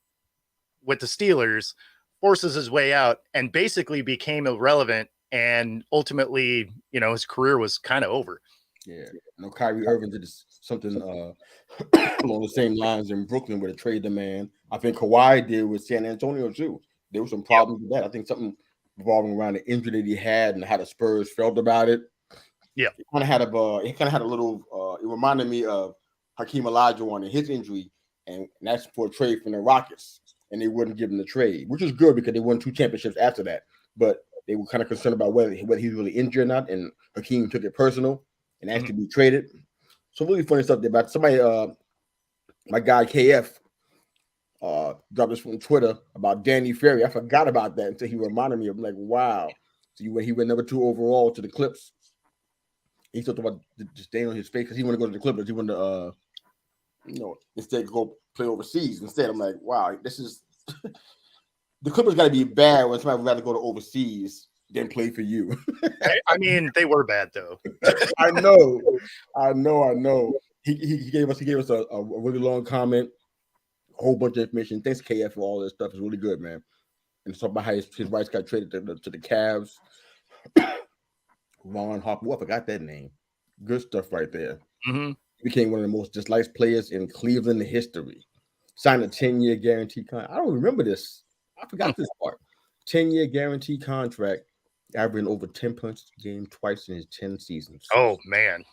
with the Steelers, forces his way out, and basically became irrelevant. And ultimately, his career was kind of over. Yeah. Kyrie Irving did something along the same lines in Brooklyn with a trade demand. I think Kawhi did with San Antonio too. There were some problems with that. I think something revolving around the injury that he had and how the Spurs felt about it. Yeah. It kind of had a little it reminded me of Hakeem Olajuwon and his injury, and that's for a trade from the Rockets. And they wouldn't give him the trade, which is good because they won 2 championships after that. But they were kind of concerned about whether he was really injured or not, and Hakeem took it personal and asked to be traded. So really funny stuff there. But somebody, my guy KF, dropped this from Twitter about Danny Ferry. I forgot about that until he reminded me. I'm like, wow. So he went number 2 overall to the Clips. He talked about just staying on his face because he wanted to go to the Clippers. He wanted to, instead go play overseas. Instead, I'm like, wow, this is the Clippers got to be bad when somebody would rather go to overseas than play for you. I mean, they were bad though. I know. He gave us a really long comment, a whole bunch of information. Thanks, KF, for all this stuff. It's really good, man. And talk about how his rights got traded to the Cavs. Ron Harper, I forgot that name. Good stuff right there. Mm-hmm. He became one of the most disliked players in Cleveland history. Signed a 10-year guarantee contract. I don't remember this. I forgot this part. 10-year guarantee contract averaging over 10 points a game twice in his 10 seasons. Oh man,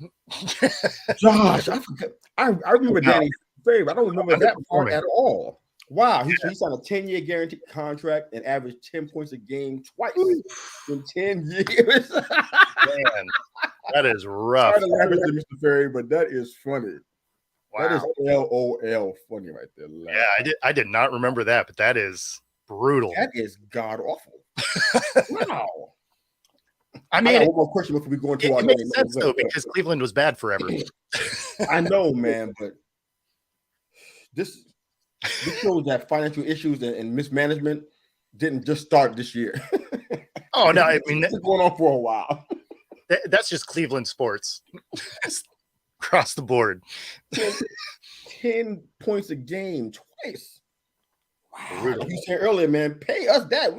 Josh, I forgot. I remember Danny's favor. I don't remember that part Underperforming. at all. Wow, he signed a 10-year guaranteed contract and averaged 10 points a game twice in 10 years. Man, that is rough. Sorry to laugh at you, Mr. Ferry, but that is funny. Wow. That is LOL funny right there. Yeah, I did not remember that, but that is brutal. That is god awful. Wow. I mean, I got one more question before we go into our it makes sense though, because Cleveland was bad forever. I know, man, but this shows that financial issues and mismanagement didn't just start this year. Oh no, I mean, it's been going on for a while. That's just Cleveland sports across the board. 10 points a game twice. Wow. Like you said earlier, man, pay us that.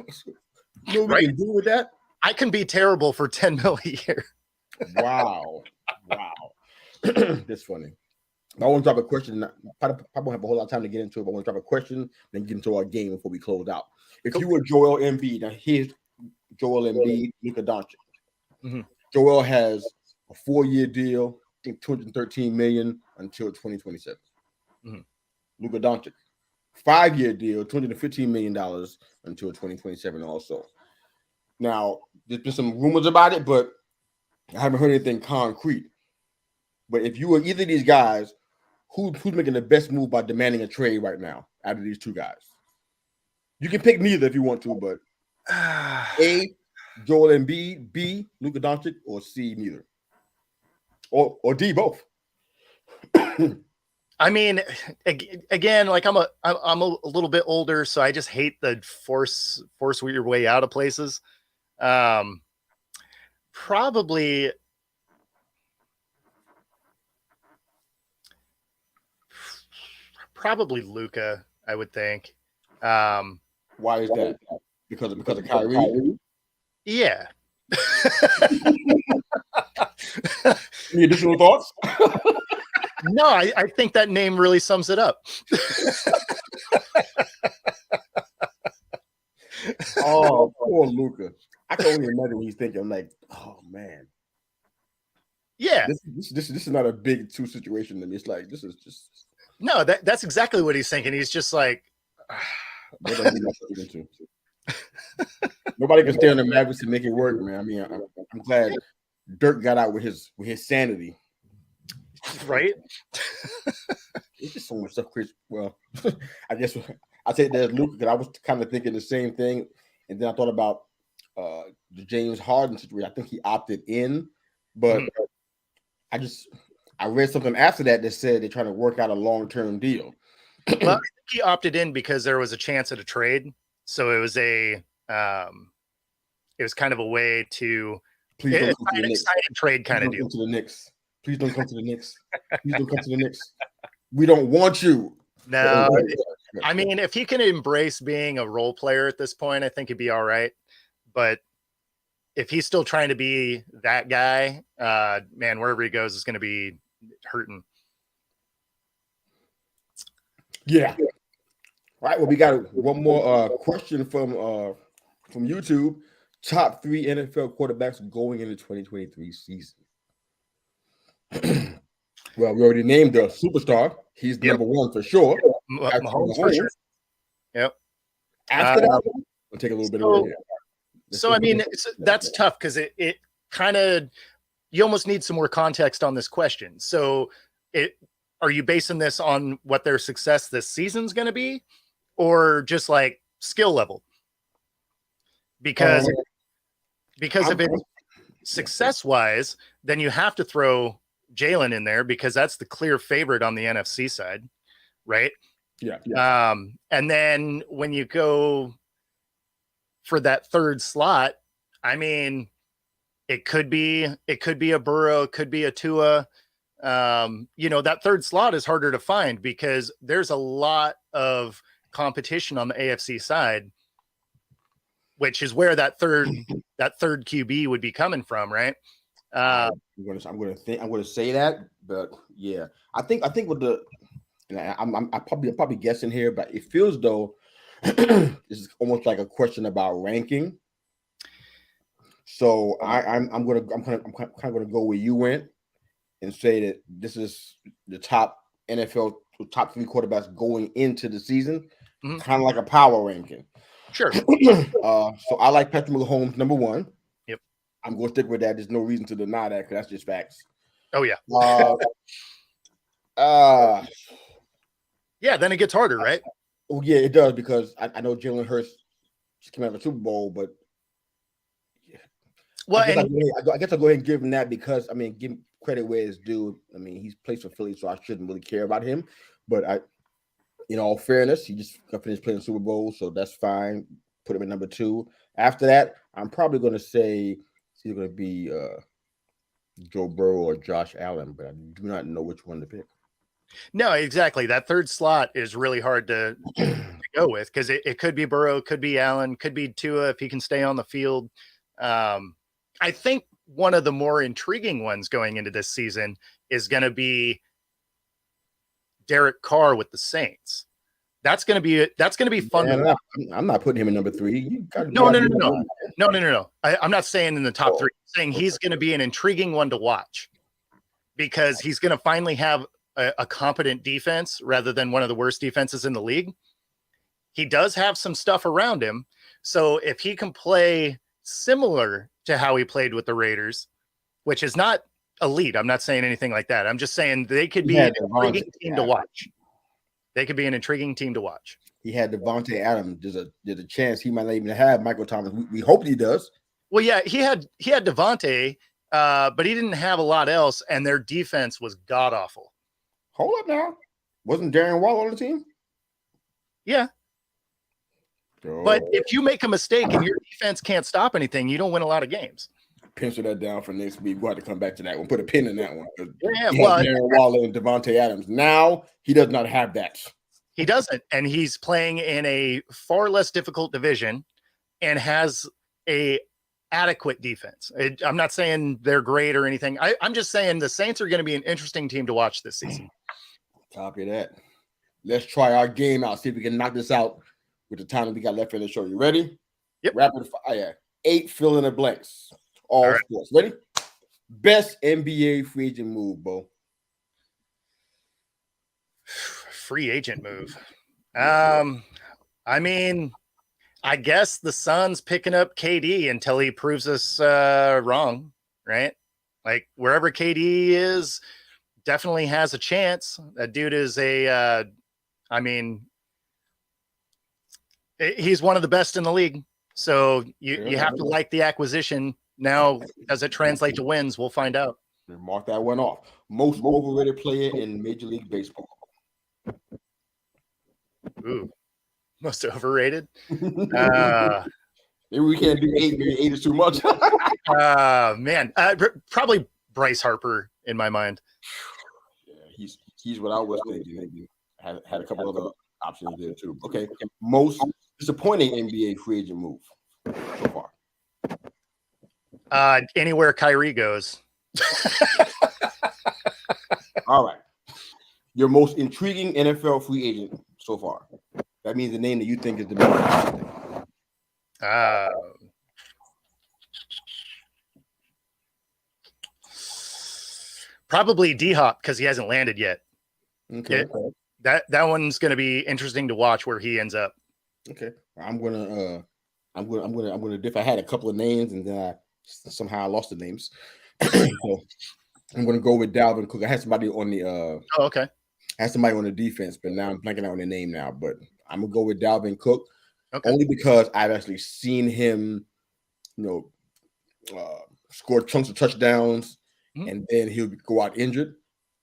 You know what we can do with that? I can be terrible for 10 mil a year. Wow. That's funny. I want to drop a question. Probably won't have a whole lot of time to get into it, but I want to drop a question, then get into our game before we close out. If you were Joel Embiid, now here's Joel Embiid, Luka Doncic. Mm-hmm. Joel has a 4-year deal, I think $213 million until 2027. Mm-hmm. Luka Doncic, 5-year deal, $215 million until 2027 also. Now, there's been some rumors about it, but I haven't heard anything concrete. But if you were either of these guys, who's making the best move by demanding a trade right now out of these two guys? You can pick neither if you want to, but A, Joel Embiid, B, Luka Doncic, or C, neither. Or D, both. I mean, again, like I'm a little bit older, so I just hate the force your way out of places. Probably Luka, I would think. Why is that? Because of Kyrie? Yeah. Any additional thoughts? No, I think that name really sums it up. Oh, poor Luka. I can only imagine what he's thinking. I'm like, oh man. Yeah. This is not a big two situation to me. It's like this is just no. That's exactly what he's thinking. He's just like, nobody can stay on the Mavericks and make it work, man. I mean, I'm glad Dirk got out with his sanity. Right? It's just so much stuff, Chris. Well, I guess I say there's Luka because I was kind of thinking the same thing, and then I thought about the James Harden situation. I think he opted in, but I read something after that said they're trying to work out a long-term deal. Well, I think he opted in because there was a chance at a trade, so it was kind of a way to please don't come to the Knicks. Excited trade kind of deal. To the Knicks. Please don't come to the Knicks. Please don't come to the Knicks. We don't want you. No, I mean, if he can embrace being a role player at this point, I think he'd be all right. But if he's still trying to be that guy, man, wherever he goes is going to be hurting. Yeah. All right. Well, we got one more question from YouTube. Top 3 NFL quarterbacks going into 2023 season. Well, we already named the superstar. He's number one for sure. Mahomes for sure. Yep. After that, we'll take a little bit away here. So, I mean, that's tough because it kind of, you almost need some more context on this question. So, are you basing this on what their success this season's going to be, or just like skill level? Because if it's success-wise, then you have to throw Jalen in there because that's the clear favorite on the NFC side, right? Yeah. And then when you go for that third slot, I mean, it could be a Burrow, it could be a Tua. That third slot is harder to find because there's a lot of competition on the AFC side, which is where that third QB would be coming from, right? I'm gonna say that, but yeah, I think with the, and I'm probably guessing here, but it feels though this is almost like a question about ranking. So I'm kind of gonna go where you went and say that this is the top NFL top 3 quarterbacks going into the season, kind of like a power ranking. Sure. So I like Patrick Mahomes number 1. Yep. I'm going to stick with that. There's no reason to deny that because that's just facts. Oh yeah. Yeah. Then it gets harder, right? Oh yeah, it does because I know Jalen Hurts just came out of a Super Bowl, but well, I guess I'll go ahead and give him that because I mean, give him credit where it's due. I mean, he's played for Philly, so I shouldn't really care about him. But in all fairness, he just got finished playing the Super Bowl, so that's fine. Put him at number 2. After that, I'm probably going to say it's either going to be Joe Burrow or Josh Allen, but I do not know which one to pick. No, exactly. That third slot is really hard to go with because it could be Burrow, could be Allen, could be Tua if he can stay on the field. I think one of the more intriguing ones going into this season is going to be Derek Carr with the Saints. That's going to be fun. Man, I'm not putting him in number 3. No. I'm not saying in the top 3. I'm saying he's going to be an intriguing one to watch because he's going to finally have a competent defense rather than one of the worst defenses in the league. He does have some stuff around him. So if he can play similar to how he played with the Raiders, which is not elite, I'm not saying anything like that. I'm just saying they could be an intriguing team to watch. They could be an intriguing team to watch. He had Devontae Adams. There's a chance he might not even have Michael Thomas. We hope he does. Well, yeah, he had Devontae, but he didn't have a lot else, and their defense was god awful. Hold up now. Wasn't Darren Waller on the team? Yeah. Oh. But if you make a mistake and your defense can't stop anything, you don't win a lot of games. Pencil that down for next week. We'll have to come back to that one. Put a pin in that one. Yeah, well, Darren Waller and Devontae Adams. Now he does not have that. He doesn't, and he's playing in a far less difficult division and has a adequate defense. I'm not saying they're great or anything. I'm just saying the Saints are going to be an interesting team to watch this season. Copy that. Let's try our game out. See if we can knock this out with the time that we got left in the show. You ready? Yep. Rapid fire. 8 fill in the blanks. All right. Sports. Ready? Best NBA free agent move, Bo. Free agent move. I mean, I guess the Suns picking up KD until he proves us wrong, right? Like wherever KD is, definitely has a chance. That dude is he's one of the best in the league. So you have to like the acquisition. Now, does it translate to wins? We'll find out. Mark that one off. Most overrated player in Major League Baseball. Ooh, most overrated. Maybe we can't do 8. Maybe 8 is too much. Man, probably Bryce Harper in my mind. Yeah, he's what I was thinking. Maybe had a couple other options there too. Okay, most disappointing NBA free agent move so far. Anywhere Kyrie goes. All right. Your most intriguing NFL free agent so far. That means the name that you think is the best. Probably D-Hop because he hasn't landed yet. Okay. That one's going to be interesting to watch where he ends up. Okay. I'm gonna if I had a couple of names and then somehow I lost the names. So I'm gonna go with Dalvin Cook. I had somebody on the okay. I had somebody on the defense, but now I'm blanking out on the name now. But I'm gonna go with Dalvin Cook only because I've actually seen him, score chunks of touchdowns, and then he'll go out injured.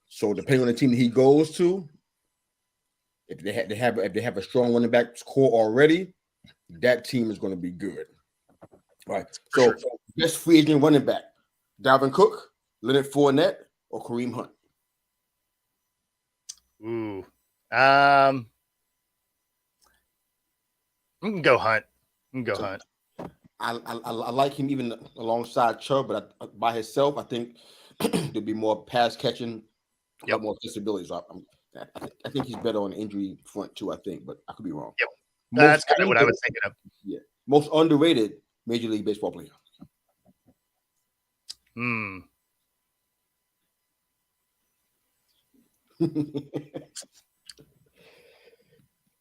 So depending on the team that he goes to, if they have a strong running back core already, that team is going to be good. All right. So best free agent running back: Dalvin Cook, Leonard Fournette, or Kareem Hunt. Ooh. I can go Hunt. Hunt. I like him even alongside Chubb, but by himself, I think there'll be more pass catching, a lot more flexibility. So I think he's better on the injury front too. I think, but I could be wrong. Yep, that's kind of what I was thinking of. Yeah, most underrated Major League Baseball player. At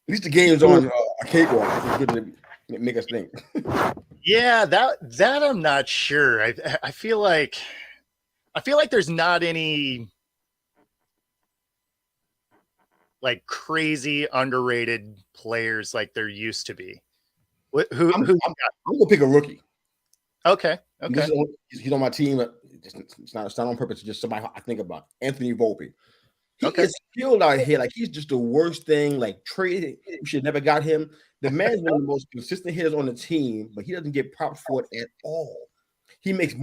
least the game's on a cakewalk. It's good to make us think. Yeah, that I'm not sure. I feel like there's not any like crazy underrated players like there used to be. I'm gonna pick a rookie. Okay. He's on my team. It's not on purpose. It's just somebody I think about. Anthony Volpe. He is killed out here. Like he's just the worst thing. Like traded. We should never got him. The man's one of the most consistent hitters on the team, but he doesn't get props for it at all. He makes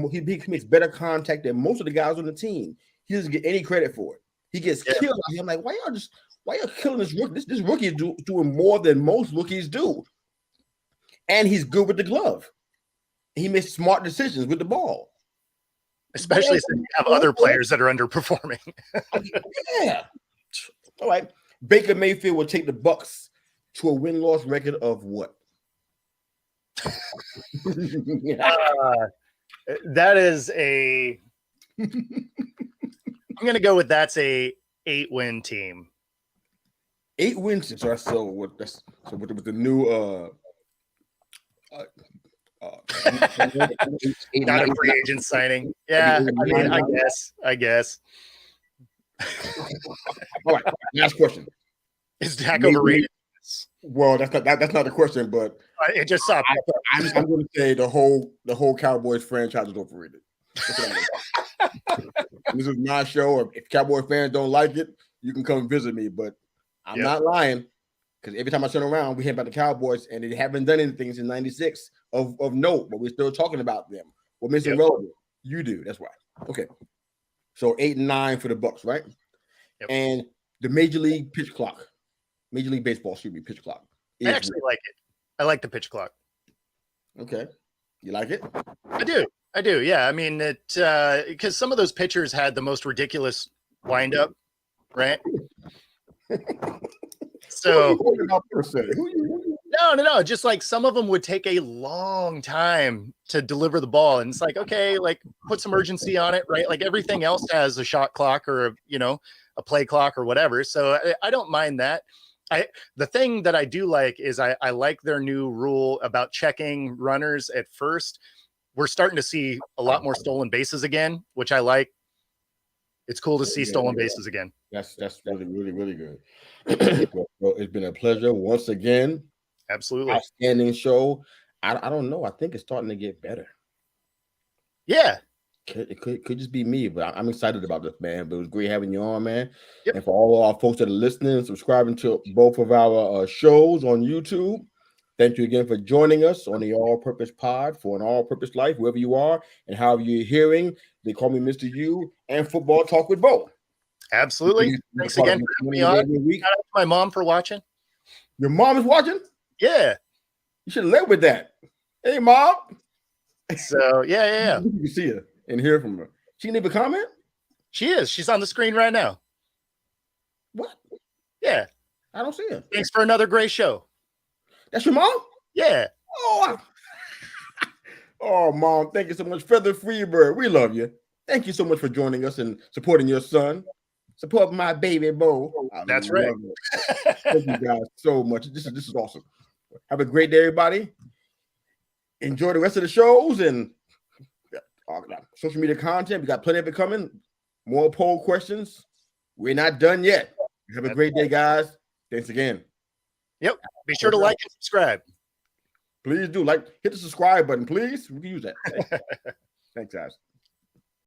better contact than most of the guys on the team. He doesn't get any credit for it. He gets killed out here. I'm like, why y'all killing this rookie? This rookie is doing more than most rookies do. And he's good with the glove. He makes smart decisions with the ball. Especially since you have other players that are underperforming. Yeah. All right. Baker Mayfield will take the Bucs to a win-loss record of what? That is a I'm going to go with that's a 8-win team. 8 wins. So with the new not a free agent signing. Yeah, I guess. All right, last question. Is Dak overrated? Well, that's not the question, but it just stopped. I'm going to say the whole Cowboys franchise is overrated. This is my show. If Cowboy fans don't like it, you can come visit me, but I'm not lying. Because every time I turn around, we hear about the Cowboys, and they haven't done anything since '96 of note, but we're still talking about them. What makes it relevant? You do. That's why. Okay. So 8-9 for the Bucs, right? Yep. And the Major League pitch clock, Major League Baseball, pitch clock. I actually like it. I like the pitch clock. Okay. You like it? I do. Yeah. I mean, it because some of those pitchers had the most ridiculous windup, right? So no. Just like some of them would take a long time to deliver the ball. And it's like, okay, like put some urgency on it, right? Like everything else has a shot clock or, a play clock or whatever. So I don't mind that. The thing that I do like is I like their new rule about checking runners at first. We're starting to see a lot more stolen bases again, which I like. It's cool to see stolen bases again. That's really, really, really good. Well, it's been a pleasure once again. Absolutely. Outstanding show. I don't know. I think it's starting to get better. Yeah. It could just be me, but I'm excited about this, man. But it was great having you on, man. Yep. And for all of our folks that are listening and subscribing to both of our shows on YouTube, thank you again for joining us on the All Purpose Pod for an All Purpose Life, wherever you are and however you're hearing. They call me Mr. U and Football Talk with Bo. Absolutely. Thanks again for having me on. Shout out to my mom for watching. Your mom is watching? Yeah. You should live with that. Hey, Mom. So, yeah. You can see her and hear from her. She didn't leave a comment? She is. She's on the screen right now. What? Yeah. I don't see her. Thanks for another great show. That's your mom? Yeah. Oh, Mom, thank you so much. Feather Freebird, we love you. Thank you so much for joining us and supporting your son. Support my baby Bo. That's right. Thank you guys so much. This is awesome. Have a great day, everybody. Enjoy the rest of the shows and social media content. We got plenty of it coming. More poll questions. We're not done yet. Have a great day, guys. Thanks again. Yep. Be sure to like and subscribe. Please do. Hit the subscribe button, please. We can use that. Thanks, guys.